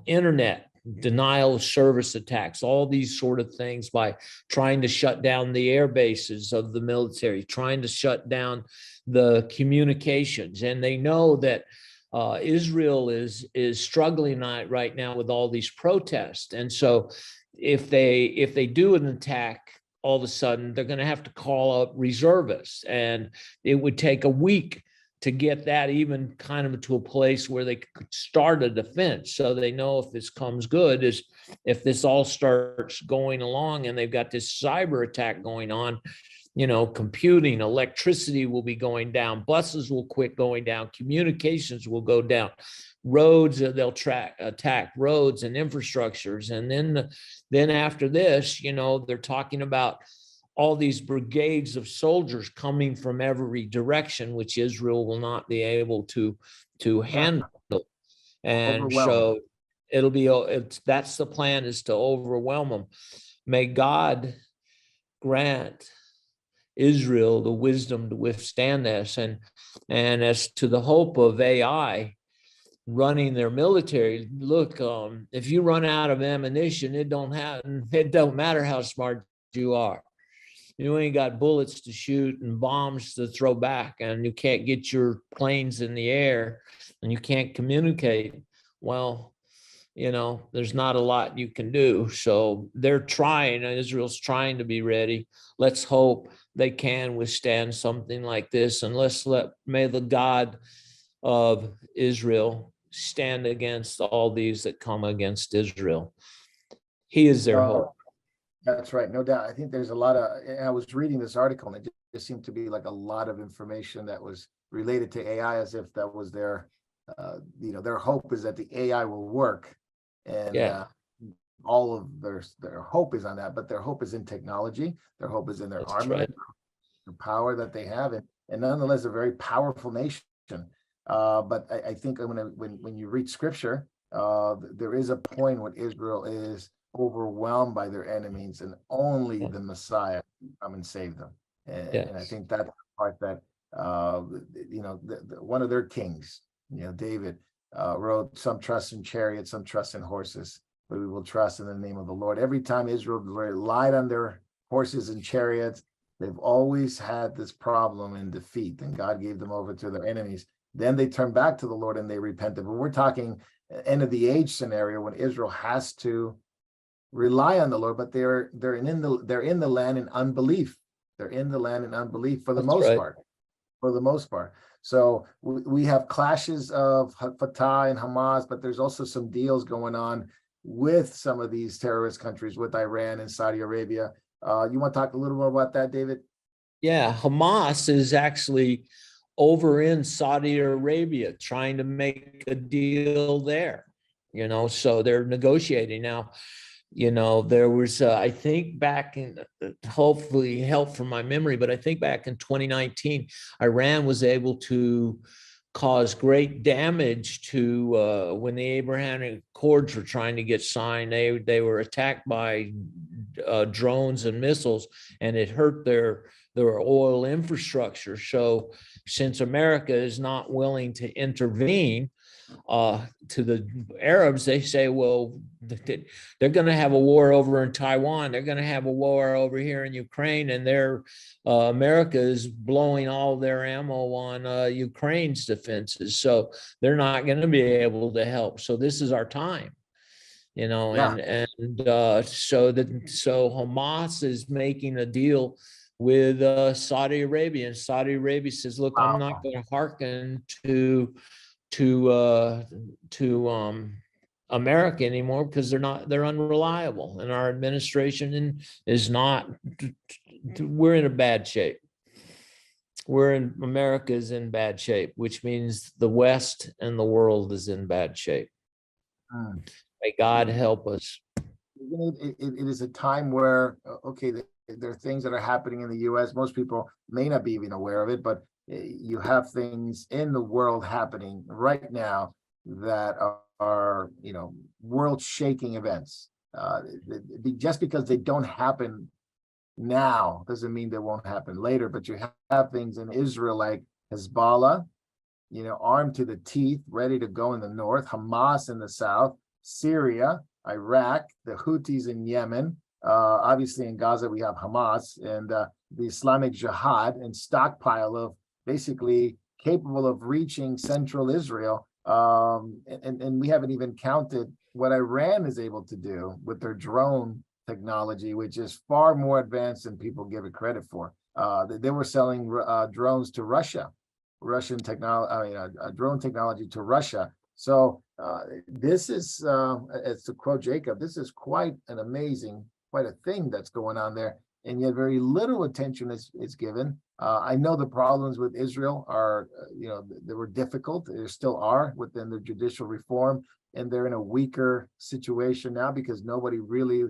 internet, denial of service attacks, all these sort of things, by trying to shut down the air bases of the military, trying to shut down the communications. And they know that Israel is struggling right now with all these protests. And so if they do an attack, all of a sudden they're going to have to call up reservists, and it would take a week to get that even kind of to a place where they could start a defense. So they know if this comes good, is if this all starts going along and they've got this cyber attack going on, you know, computing, electricity will be going down, buses will quit going down, communications will go down, roads, they'll attack roads and infrastructures. And then after this, you know, they're talking about all these brigades of soldiers coming from every direction, which Israel will not be able to handle. And so it'll be, that's the plan, is to overwhelm them. May God grant Israel the wisdom to withstand this. And as to the hope of AI running their military, look, if you run out of ammunition, it don't matter how smart you are. You ain't got bullets to shoot and bombs to throw back, and you can't get your planes in the air, and you can't communicate. Well, you know, there's not a lot you can do. So they're trying, Israel's trying to be ready. Let's hope they can withstand something like this, and may the God of Israel stand against all these that come against Israel. He is their hope. That's right, no doubt. I think there's a lot of, I was reading this article, and it just seemed to be like a lot of information that was related to AI, as if that was their, you know, their hope is that the AI will work, and all of their hope is on that, but their hope is in technology. Their hope is in their armament, the power that they have, and nonetheless a very powerful nation. But I think when you read scripture, there is a point when Israel is overwhelmed by their enemies, and only the Messiah can come and save them. And I think that's the part that you know, one of their kings, you know, David, wrote, "Some trust in chariots, some trust in horses, but we will trust in the name of the Lord." Every time Israel relied on their horses and chariots, they've always had this problem and defeat, and God gave them over to their enemies. Then they turned back to the Lord and they repented. But we're talking end of the age scenario, when Israel has to rely on the Lord, but they're in the land in unbelief. They're in the land in unbelief for the most part. For the most part. So we have clashes of Fatah and Hamas, but there's also some deals going on with some of these terrorist countries, with Iran and Saudi Arabia. You want to talk a little more about that, David? Yeah, Hamas is actually over in Saudi Arabia trying to make a deal there, you know, so they're negotiating now. You know, there was, I think back in, hopefully help from my memory, but I think back in 2019, Iran was able to cause great damage to when the Abrahamic Accords were trying to get signed. They were attacked by drones and missiles, and it hurt their oil infrastructure. So since America is not willing to intervene, to the Arabs, they say, well, they're going to have a war over in Taiwan. They're going to have a war over here in Ukraine, and America is blowing all their ammo on Ukraine's defenses. So they're not going to be able to help. So this is our time, you know, Yeah. so Hamas is making a deal with Saudi Arabia, and Saudi Arabia says, look, I'm not going to hearken to America anymore, because they're unreliable, and our administration is not. We're in a bad shape. America is in bad shape, which means the West and the world is in bad shape. May God help us. It is a time where, okay, there are things that are happening in the US. Most people may not be even aware of it, but you have things in the world happening right now that are world shaking events. Just because they don't happen now doesn't mean they won't happen later. But you have things in Israel like Hezbollah, armed to the teeth, ready to go in the north, Hamas in the south, Syria, Iraq, the Houthis in Yemen. Obviously in Gaza we have Hamas and the Islamic Jihad and stockpile of basically capable of reaching central Israel. And we haven't even counted what Iran is able to do with their drone technology, which is far more advanced than people give it credit for. They were selling drones to Russia, Russian technology, drone technology to Russia. So this is, as to quote Jacob, this is quite a thing that's going on there, and yet very little attention is given. I know the problems with Israel are, they were difficult. There still are within the judicial reform, and they're in a weaker situation now because nobody really,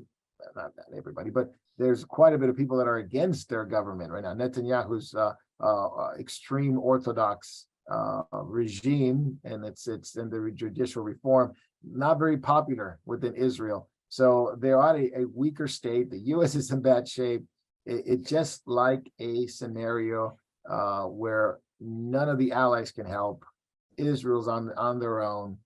not everybody, but there's quite a bit of people that are against their government right now. Netanyahu's extreme Orthodox regime, and it's in the judicial reform, not very popular within Israel. So they're at a weaker state. The U.S. is in bad shape. It's just like a scenario where none of the allies can help. Israel's on their own,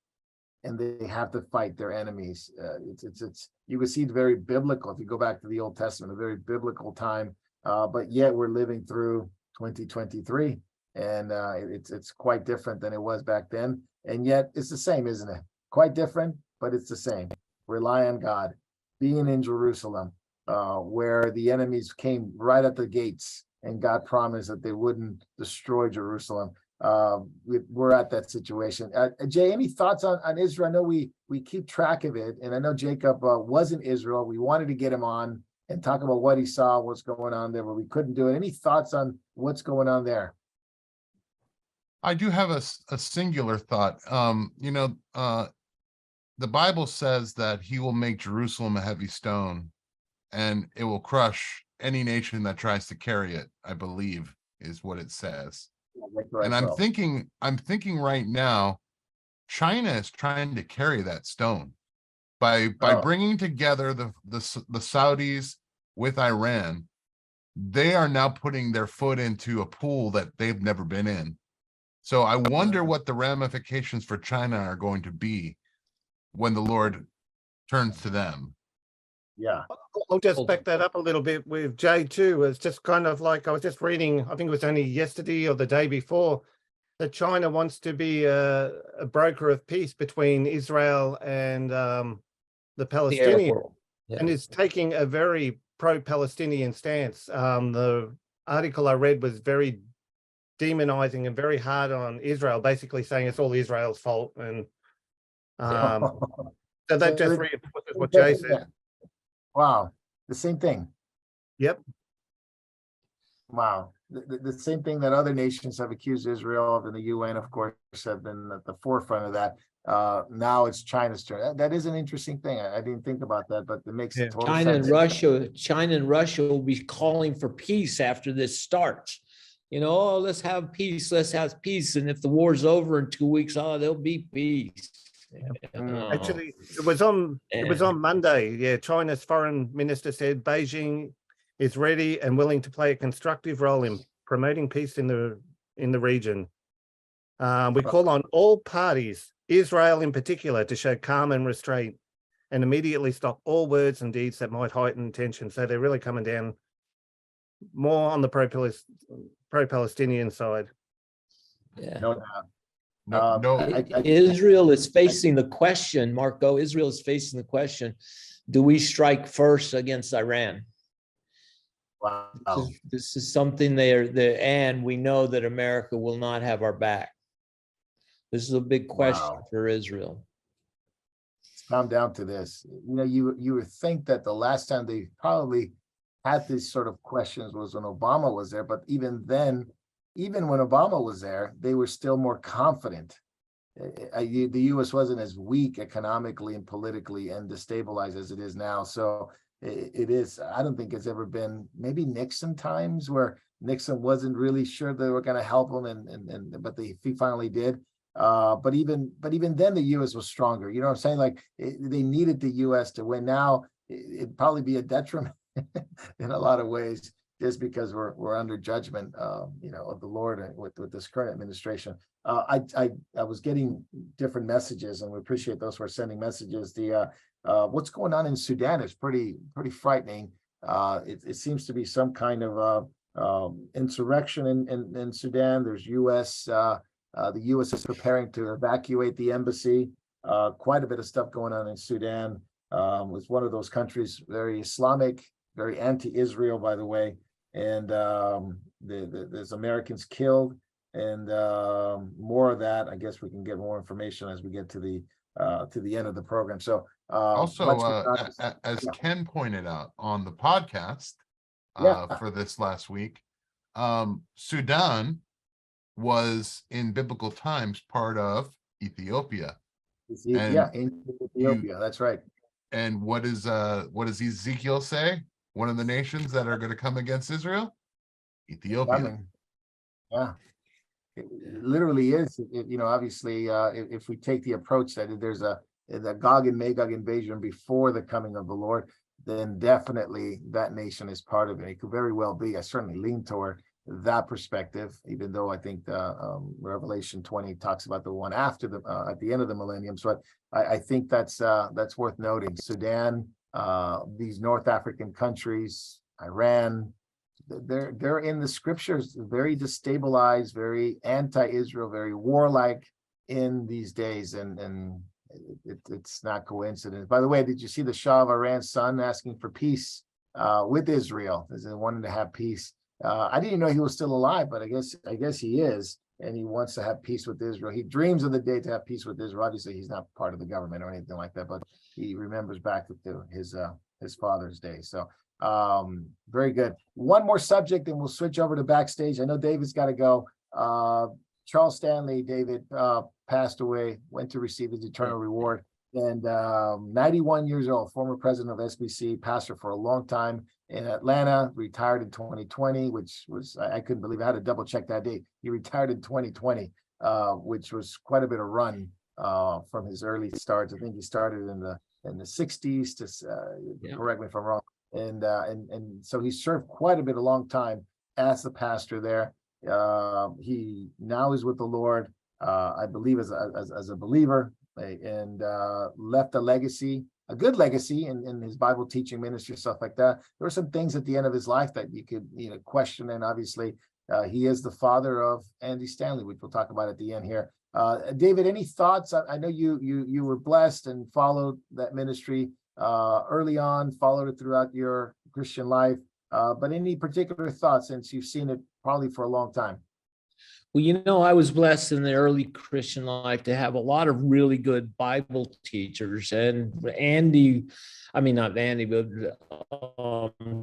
and they have to fight their enemies. You can see it's very biblical if you go back to the Old Testament, a very biblical time. But yet we're living through 2023, and it's quite different than it was back then. And yet it's the same, isn't it? Quite different, but it's the same. Rely on God. Being in Jerusalem, where the enemies came right at the gates, and God promised that they wouldn't destroy Jerusalem. We're at that situation. Jay, any thoughts on Israel? I know we keep track of it, and I know Jacob was in Israel. We wanted to get him on and talk about what he saw, what's going on there, but we couldn't do it. Any thoughts on what's going on there? I do have a singular thought. The Bible says that he will make Jerusalem a heavy stone, and it will crush any nation that tries to carry it, I believe is what it says. And I'm thinking right now, China is trying to carry that stone by bringing together the Saudis with Iran. They are now putting their foot into a pool that they've never been in. So I wonder what the ramifications for China are going to be when the Lord turns to them. Yeah. I'll just back that up a little bit with Jay too. It's just kind of like, I was just reading, I think it was only yesterday or the day before, that China wants to be a broker of peace between Israel and the Palestinians, and is taking a very pro-Palestinian stance. The article I read was very demonizing and very hard on Israel, basically saying it's all Israel's fault. And so that just reinforces what Jay said. Wow, the same thing. Yep. Wow, the same thing that other nations have accused Israel of, and the UN, of course, have been at the forefront of that. Now it's China's turn. That is an interesting thing. I didn't think about that, but it makes total sense. China and Russia will be calling for peace after this starts. Let's have peace. Let's have peace. And if the war's over in 2 weeks, there'll be peace. Actually, it was on Monday. Yeah, China's foreign minister said Beijing is ready and willing to play a constructive role in promoting peace in the region. We call on all parties, Israel in particular, to show calm and restraint and immediately stop all words and deeds that might heighten tension. So they're really coming down more on the pro-Palestinian side. Yeah. No doubt. No, Israel is facing the question, Marco, Israel is facing the question, do we strike first against Iran? Wow. This is something and we know that America will not have our back. This is a big question for Israel. It's come down to this. You would think that the last time they probably had these sort of questions was when Obama was there, but even then, even when Obama was there, they were still more confident. The U.S. wasn't as weak economically and politically and destabilized as it is now. So it is. I don't think it's ever been. Maybe Nixon times where Nixon wasn't really sure they were going to help him, but he finally did. But even then, the U.S. was stronger. You know what I'm saying? Like they needed the U.S. to win. Now it'd probably be a detriment in a lot of ways, just because we're under judgment, of the Lord with this current administration. I was getting different messages, and we appreciate those who are sending messages. What's going on in Sudan is pretty frightening. It seems to be some kind of insurrection in Sudan. There's U.S. The U.S. is preparing to evacuate the embassy. Quite a bit of stuff going on in Sudan. It's one of those countries, very Islamic, very anti-Israel, by the way. And there's Americans killed, and more of that. I guess we can get more information as we get to the end of the program. So also, as Ken pointed out on the podcast for this last week, Sudan was in biblical times part of Ethiopia. Ancient Ethiopia. That's right. And what does Ezekiel say? One of the nations that are going to come against Israel? Ethiopia. Yeah. It literally is. Obviously, if we take the approach that there's the Gog and Magog invasion before the coming of the Lord, then definitely that nation is part of it. It could very well be. I certainly lean toward that perspective, even though I think Revelation 20 talks about the one after at the end of the millennium. So I think that's worth noting. Sudan, these North African countries, Iran, they're in the scriptures, very destabilized, very anti-Israel, very warlike in these days, and it's not coincidence. By the way, did you see the Shah of Iran's son asking for peace with Israel? As they wanted to have peace. I didn't know he was still alive, but I guess he is, and he wants to have peace with Israel. He dreams of the day to have peace with Israel. Obviously, he's not part of the government or anything like that, but he remembers back to his father's day. So very good. One more subject, and we'll switch over to backstage. I know David's got to go. Charles Stanley, David, passed away, went to receive his eternal reward. And 91 years old, former president of SBC, pastor for a long time in Atlanta, retired in 2020, which was, I couldn't believe it. I had to double check that date. He retired in 2020, which was quite a bit of run from his early starts. I think he started in the 60s to correct me if I'm wrong. And so he served quite a bit, a long time as the pastor there. He now is with the Lord, I believe as a believer, and left a legacy, a good legacy in his Bible teaching ministry, stuff like that. There were some things at the end of his life that you could question, and obviously he is the father of Andy Stanley, which we'll talk about at the end here. David, any thoughts? I know you were blessed and followed that ministry early on, followed it throughout your Christian life, but any particular thoughts since you've seen it probably for a long time? Well, I was blessed in the early Christian life to have a lot of really good Bible teachers, and Andy, I mean, not Andy, but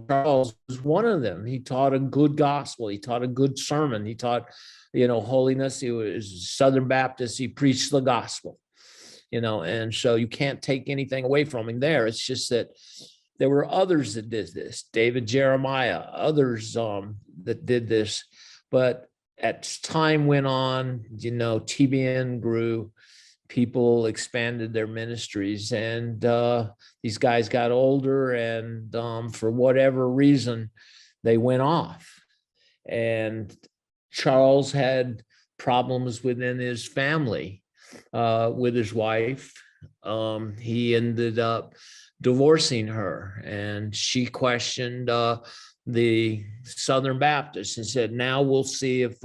Charles was one of them. He taught a good gospel. He taught a good sermon. He taught, holiness. He was Southern Baptist. He preached the gospel, and so you can't take anything away from him there. It's just that there were others that did this, David Jeremiah, others that did this, but as time went on, TBN grew, people expanded their ministries, and these guys got older, and for whatever reason, they went off. And Charles had problems within his family with his wife, he ended up divorcing her, and she questioned the Southern Baptists and said, now we'll see if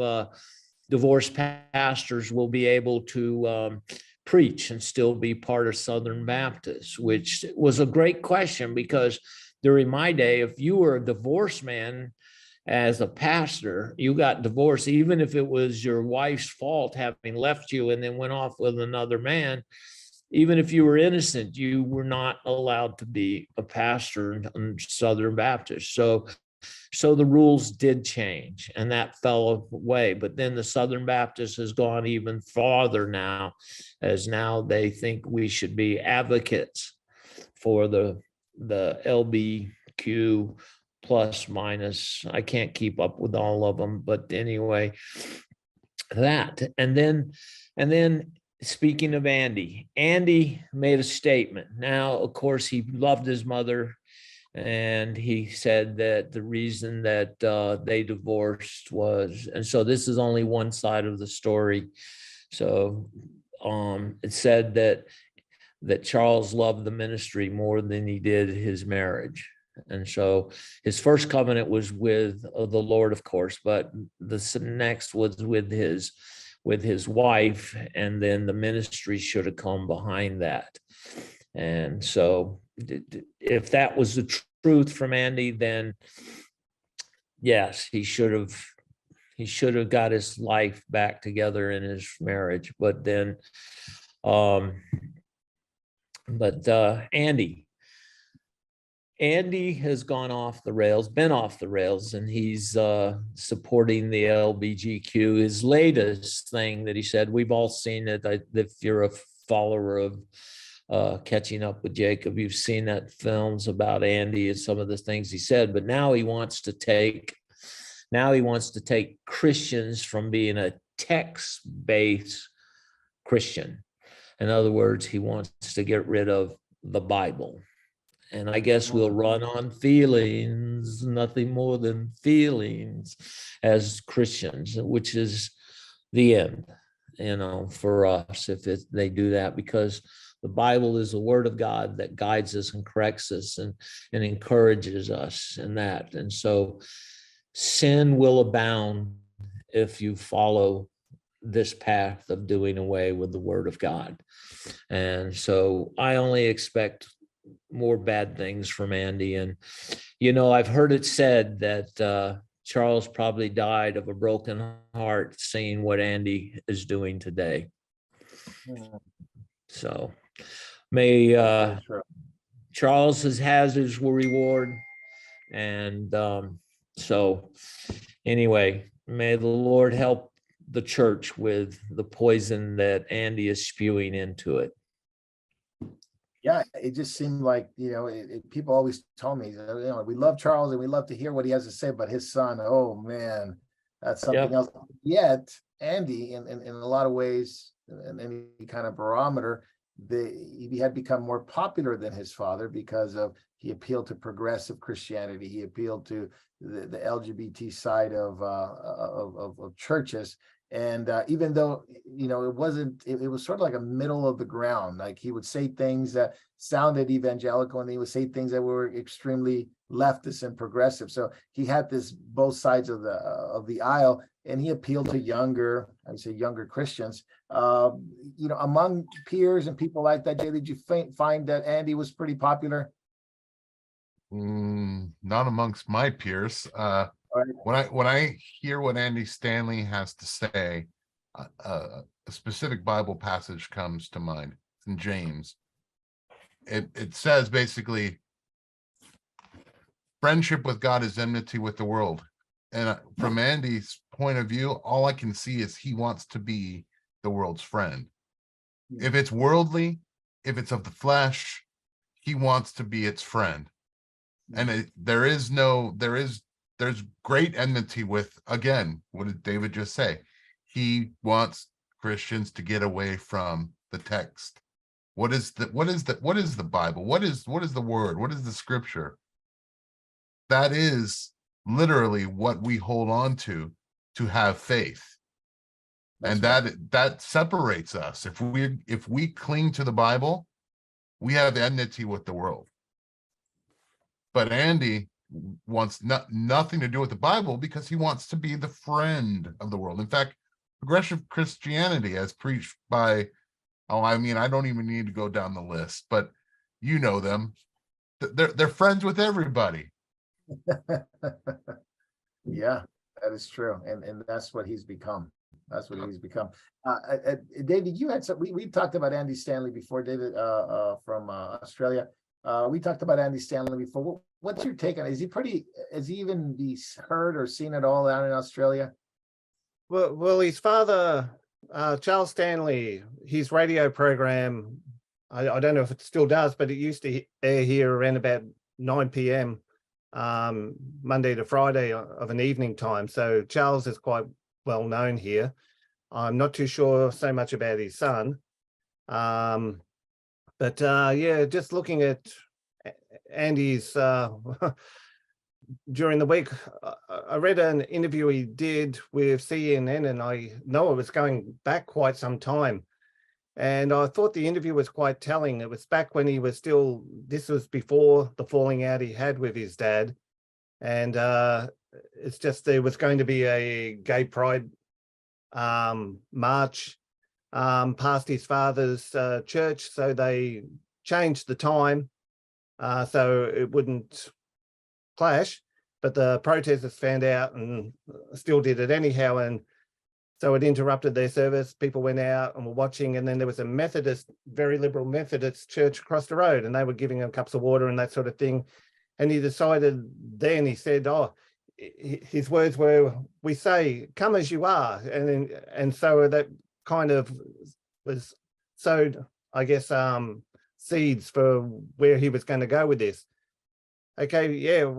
divorced pastors will be able to preach and still be part of Southern Baptists, which was a great question, because during my day, if you were a divorced man as a pastor, you got divorced, even if it was your wife's fault having left you and then went off with another man. Even if you were innocent, you were not allowed to be a pastor in Southern Baptist. So the rules did change, and that fell away. But then the Southern Baptist has gone even farther now, as now they think we should be advocates for the LBQ plus minus. I can't keep up with all of them, but anyway, that. And then speaking of Andy made a statement. Now, of course, he loved his mother, and he said that the reason that they divorced was, and so this is only one side of the story. So it said that Charles loved the ministry more than he did his marriage. And so his first covenant was with the Lord, of course, but the next was with his wife, and then the ministry should have come behind that. And so if that was the truth from Andy, then yes, he should have got his life back together in his marriage. But then Andy has gone off the rails, been off the rails, and he's supporting the LBGQ. His latest thing that he said, we've all seen it. If you're a follower of Catching Up with Jacob, you've seen that films about Andy and some of the things he said. But now he wants to take Christians from being a text-based Christian. In other words, he wants to get rid of the Bible. And I guess we'll run on feelings, nothing more than feelings as Christians, which is the end, for us if they do that, because the Bible is the word of God that guides us and corrects us and encourages us in that. And so sin will abound if you follow this path of doing away with the word of God. And so I only expect more bad things from Andy. And, I've heard it said that Charles probably died of a broken heart seeing what Andy is doing today. So may Charles has his reward. And so anyway, may the Lord help the church with the poison that Andy is spewing into it. Yeah, it just seemed like, people always told me, we love Charles and we love to hear what he has to say, but his son, oh man, that's something else. Yet Andy, in a lot of ways, in any kind of barometer, he had become more popular than his father because he appealed to progressive Christianity. He appealed to the LGBT side of churches. And even though, it was sort of like a middle of the ground. Like he would say things that sounded evangelical, and he would say things that were extremely leftist and progressive. So he had both sides of the aisle, and he appealed to younger Christians. Among peers and people like that, Jay, did you find that Andy was pretty popular? Not amongst my peers. Right. When I hear what Andy Stanley has to say, a specific Bible passage comes to mind. It's in James. It says basically, friendship with God is enmity with the world. And from Andy's point of view, all I can see is he wants to be the world's friend. If it's worldly, if it's of the flesh, he wants to be its friend. And there's great enmity with, again, what did David just say? He wants Christians to get away from the text. What is the Bible? What is the word? What is the scripture? That is literally what we hold on to have faith. And right. that separates us. If we cling to the Bible, we have enmity with the world. But Andy wants nothing to do with the Bible because he wants to be the friend of the world. In fact, progressive Christianity, as preached by, I don't even need to go down the list, but you know them. They're friends with everybody. Yeah, that is true. And that's what he's become. That's what he's become. David, you had some, we talked about Andy Stanley before, David, from Australia. We talked about Andy Stanley before. What's your take on it? Has he even be heard or seen at all down in Australia? Well, his father, Charles Stanley, his radio program, I don't know if it still does, but it used to air here around about 9 p.m. Monday to Friday of an evening time. So Charles is quite well known here. I'm not too sure so much about his son. But yeah, just looking at Andy's during the week, I read an interview he did with CNN, and I know it was going back quite some time. And I thought the interview was quite telling. It was back when he was still, this was before the falling out he had with his dad. And it's just, there was going to be a gay pride march past his father's church. So they changed the time so it wouldn't clash, but the protesters found out and still did it anyhow. And so it interrupted their service. People went out and were watching. And then there was a Methodist, very liberal Methodist church across the road, and they were giving them cups of water and that sort of thing. And he decided then, he said, his words were, we say, come as you are. And so that kind of was sowed, I guess, seeds for where he was going to go with this. Okay, yeah,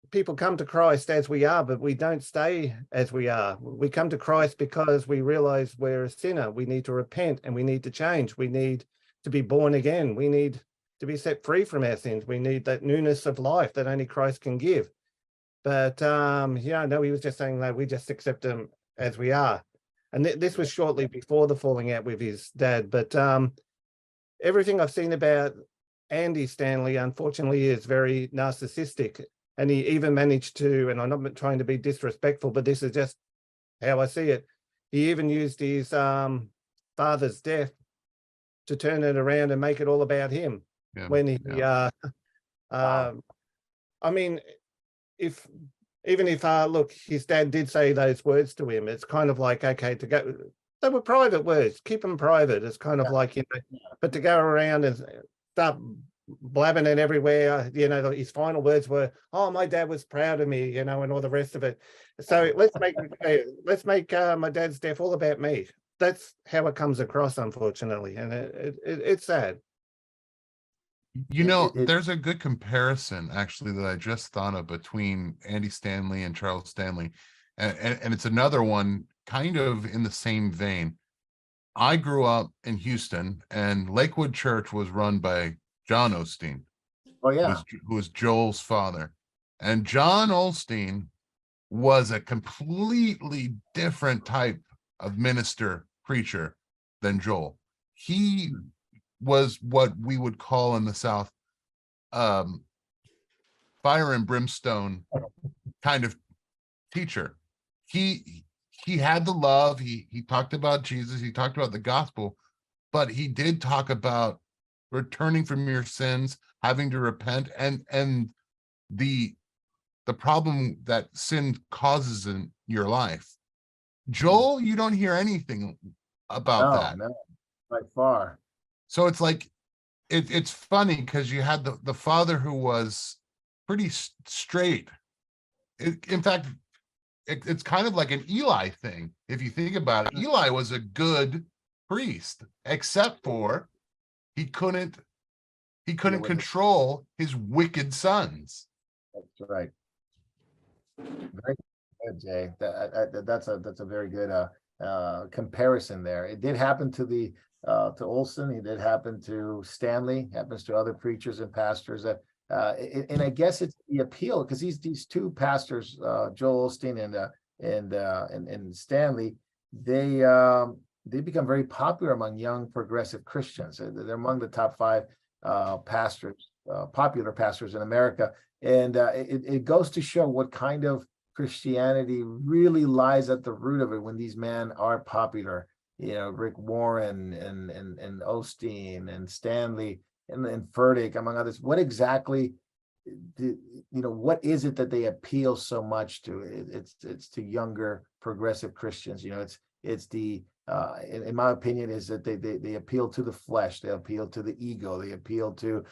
people come to Christ as we are, but we don't stay as we are. We come to Christ because we realize we're a sinner. We need to repent and we need to change. We need to be born again. We need to be set free from our sins. We need that newness of life that only Christ can give. But no, he was just saying that we just accept him as we are. And this was shortly before the falling out with his dad. But everything I've seen about Andy Stanley, unfortunately, is very narcissistic. And he even managed to, and I'm not trying to be disrespectful, but this is just how I see it. He even used his father's death to turn it around and make it all about him. Yeah, when he, yeah. I mean, if look, his dad did say those words to him, it's kind of like, okay, to go, they were private words, keep them private. It's kind of like, but to go around and start blabbing it everywhere, his final words were, oh, my dad was proud of me, and all the rest of it. So let's make my dad's death all about me. That's how it comes across, unfortunately, and it's sad. There's a good comparison actually that I just thought of between Andy Stanley and Charles Stanley, and it's another one kind of in the same vein. I grew up in Houston, and Lakewood Church was run by John Osteen. Oh yeah, who was Joel's father. And John Osteen was a completely different type of minister preacher than Joel. He was what we would call in the South fire and brimstone kind of teacher. He had the love, he talked about Jesus, he talked about the gospel, but he did talk about returning from your sins, having to repent, and the problem that sin causes in your life. Joel, you don't hear anything about that. No, by far. So it's like it's funny because you had the father who was pretty straight. In fact, it's kind of like an Eli thing. If you think about it, Eli was a good priest, except for he couldn't control his wicked sons. That's right. Very good, Jay. That's a very good comparison there. It did happen to Olson. It did happen to Stanley. Happens to other preachers and pastors. That and I guess it's the appeal because these two pastors, Joel Osteen and Stanley, they become very popular among young progressive Christians. They're among the top 5 pastors, popular pastors in America. And it goes to show what kind of Christianity really lies at the root of it when these men are popular. Rick Warren and Osteen and Stanley and Furtick, among others. What exactly, what is it that they appeal so much to? It's to younger progressive Christians. It's the in my opinion, is that they appeal to the flesh, they appeal to the ego, they appeal to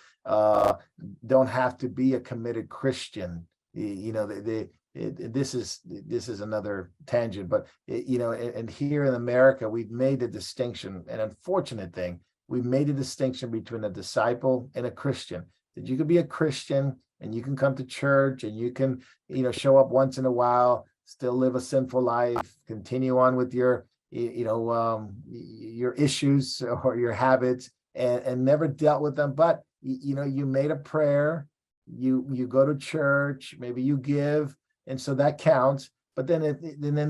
don't have to be a committed Christian. This is another tangent, but and here in America, we've made a distinction, an unfortunate thing. We've made a distinction between a disciple and a Christian. That you can be a Christian and you can come to church and you can, show up once in a while, still live a sinful life, continue on with your issues or your habits and never dealt with them. But you made a prayer, you go to church, maybe you give, and so that counts. But then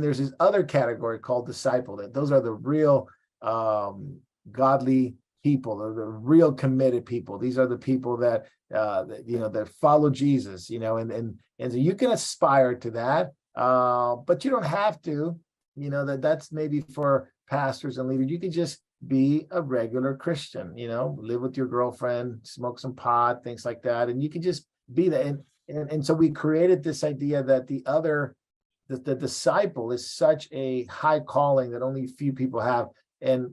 there's this other category called disciple. That those are the real godly people, the real committed people. These are the people that that follow Jesus, and so you can aspire to that, but you don't have to. That's maybe for pastors and leaders. You could just be a regular Christian, live with your girlfriend, smoke some pot, things like that, and you can just be that. And so we created this idea that the disciple is such a high calling that only a few people have, and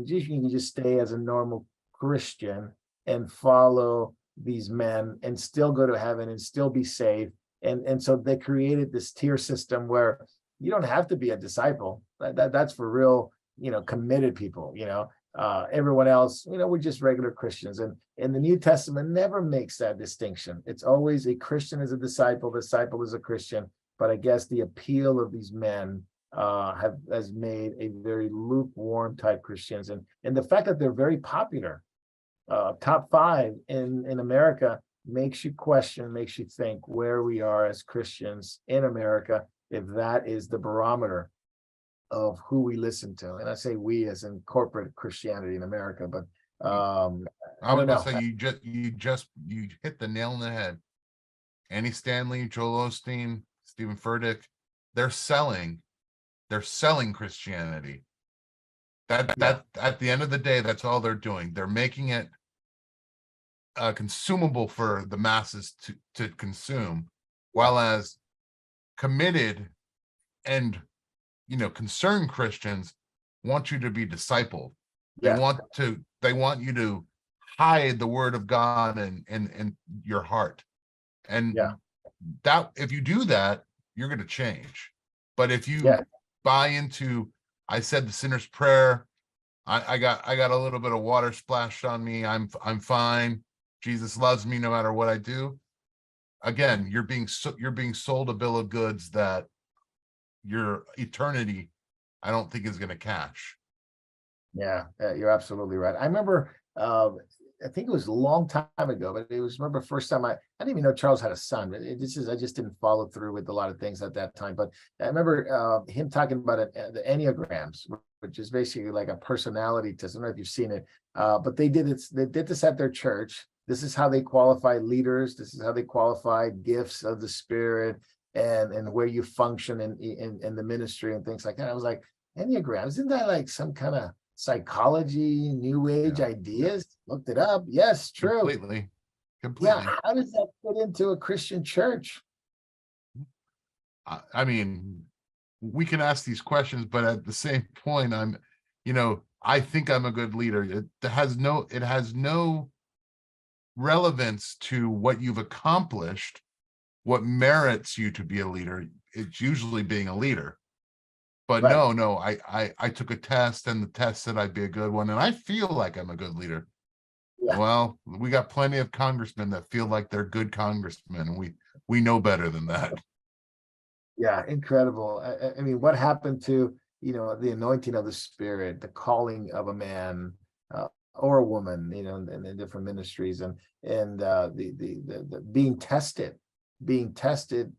you can just stay as a normal Christian and follow these men and still go to heaven and still be saved. And so they created this tier system where you don't have to be a disciple. That's for real, committed people. Everyone else, we're just regular Christians. And the New Testament never makes that distinction. It's always a Christian is a disciple is a Christian. But I guess the appeal of these men has made a very lukewarm type Christians. And the fact that they're very popular, top 5 in America, makes you question, makes you think where we are as Christians in America, if that is the barometer of who we listen to. And I say we as in corporate Christianity in America, but I would say you hit the nail on the head. Andy Stanley, Joel Osteen, Stephen Furtick, they're selling Christianity. That at the end of the day, that's all they're doing. They're making it consumable for the masses to consume, while as committed and concerned Christians want you to be discipled. They want you to hide the word of God in your heart. And that if you do that, you're going to change. But if you buy into, I said the sinner's prayer, I got a little bit of water splashed on me, I'm fine, Jesus loves me no matter what I do. Again, you're being sold a bill of goods that your eternity, I don't think, is going to catch. Yeah, you're absolutely right. I remember, I think it was a long time ago, but it was, remember, first time I didn't even know Charles had a son. I just didn't follow through with a lot of things at that time. But I remember him talking about the Enneagrams, which is basically like a personality test. I don't know if you've seen it, but they did this at their church. This is how they qualify leaders. This is how they qualify gifts of the Spirit and where you function in the ministry and things like that. I was like, Enneagrams, isn't that like some kind of psychology, new age ideas? Looked it up. Yes, true. Completely. Yeah, how does that fit into a Christian church? I mean, we can ask these questions, but at the same point, I think I'm a good leader. It has no relevance to what you've accomplished. What merits you to be a leader, it's usually being a leader. But right. No, I took a test and the test said I'd be a good one, and I feel like I'm a good leader. Yeah. Well, we got plenty of congressmen that feel like they're good congressmen, and we know better than that. Yeah, incredible. I mean, what happened to the anointing of the Spirit, the calling of a man or a woman, in different ministries, and the being tested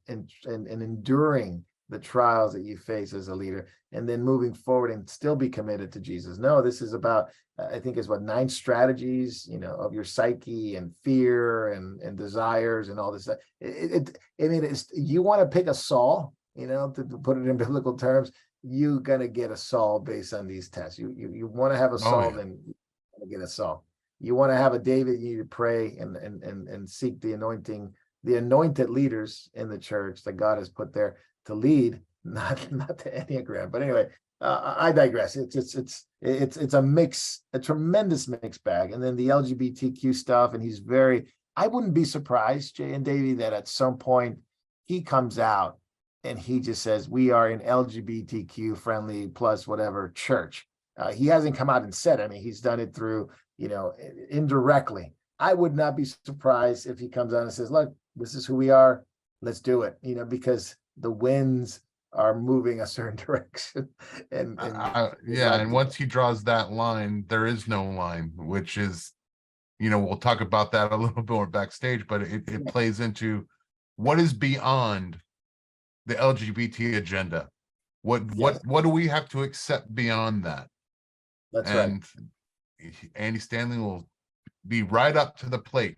and enduring the trials that you face as a leader, and then moving forward and still be committed to Jesus. No, this is about, I think it's what, 9 strategies, of your psyche and fear and desires and all this stuff. It's, you want to pick a Saul, to put it in biblical terms, you're gonna get a Saul based on these tests. You want to have a Saul, then you're gonna get a Saul. You want to have a David, you need to pray and seek the anointing, the anointed leaders in the church that God has put there to lead, not the Enneagram. But anyway, I digress. It's a mix, a tremendous mixed bag. And then the LGBTQ stuff, and I wouldn't be surprised, Jay and Davey, that at some point he comes out and he just says, we are an LGBTQ friendly plus whatever church. He hasn't come out and said, he's done it through, indirectly. I would not be surprised if he comes out and says, look, this is who we are. Let's do it, because the winds are moving a certain direction. And once he draws that line, there is no line, which is, we'll talk about that a little bit more backstage, but it plays into what is beyond the LGBT agenda. What do we have to accept beyond that? That's right. Andy Stanley will be right up to the plate,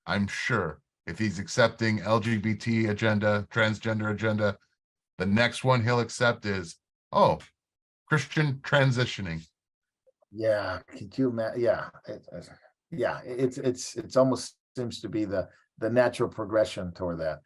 I'm sure. If he's accepting LGBT agenda, transgender agenda, the next one he'll accept is, Christian transitioning. Yeah, could you imagine? Yeah, it's almost seems to be the natural progression toward that.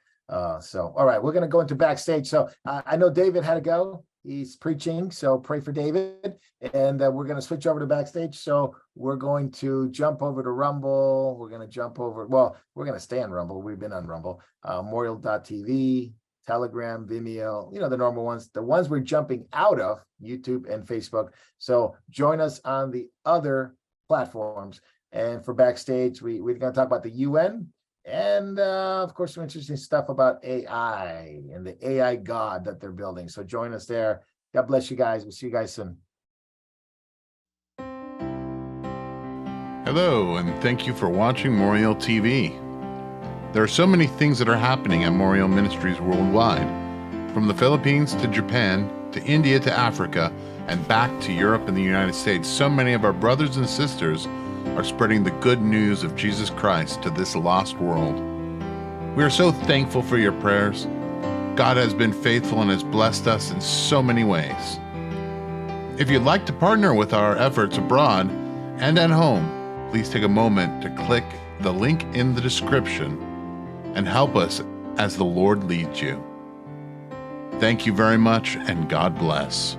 So, all right, we're going to go into backstage. So I know David had to go. He's preaching, so pray for David. And we're going to switch over to backstage. So we're going to jump over to Rumble. We're going to stay on Rumble. We've been on Rumble. Memorial.tv, Telegram, Vimeo, the normal ones. The ones we're jumping out of, YouTube and Facebook. So join us on the other platforms. And for backstage, we're going to talk about the UN. And of course, some interesting stuff about AI and the AI God that they're building. So join us there. God bless you guys. We'll see you guys soon. Hello, and thank you for watching Moriel TV. There are so many things that are happening at Moriel Ministries worldwide, from the Philippines to Japan to India to Africa and back to Europe and the United States. So many of our brothers and sisters are spreading the good news of Jesus Christ to this lost world. We are so thankful for your prayers. God has been faithful and has blessed us in so many ways. If you'd like to partner with our efforts abroad and at home, please take a moment to click the link in the description and help us as the Lord leads you. Thank you very much, and God bless.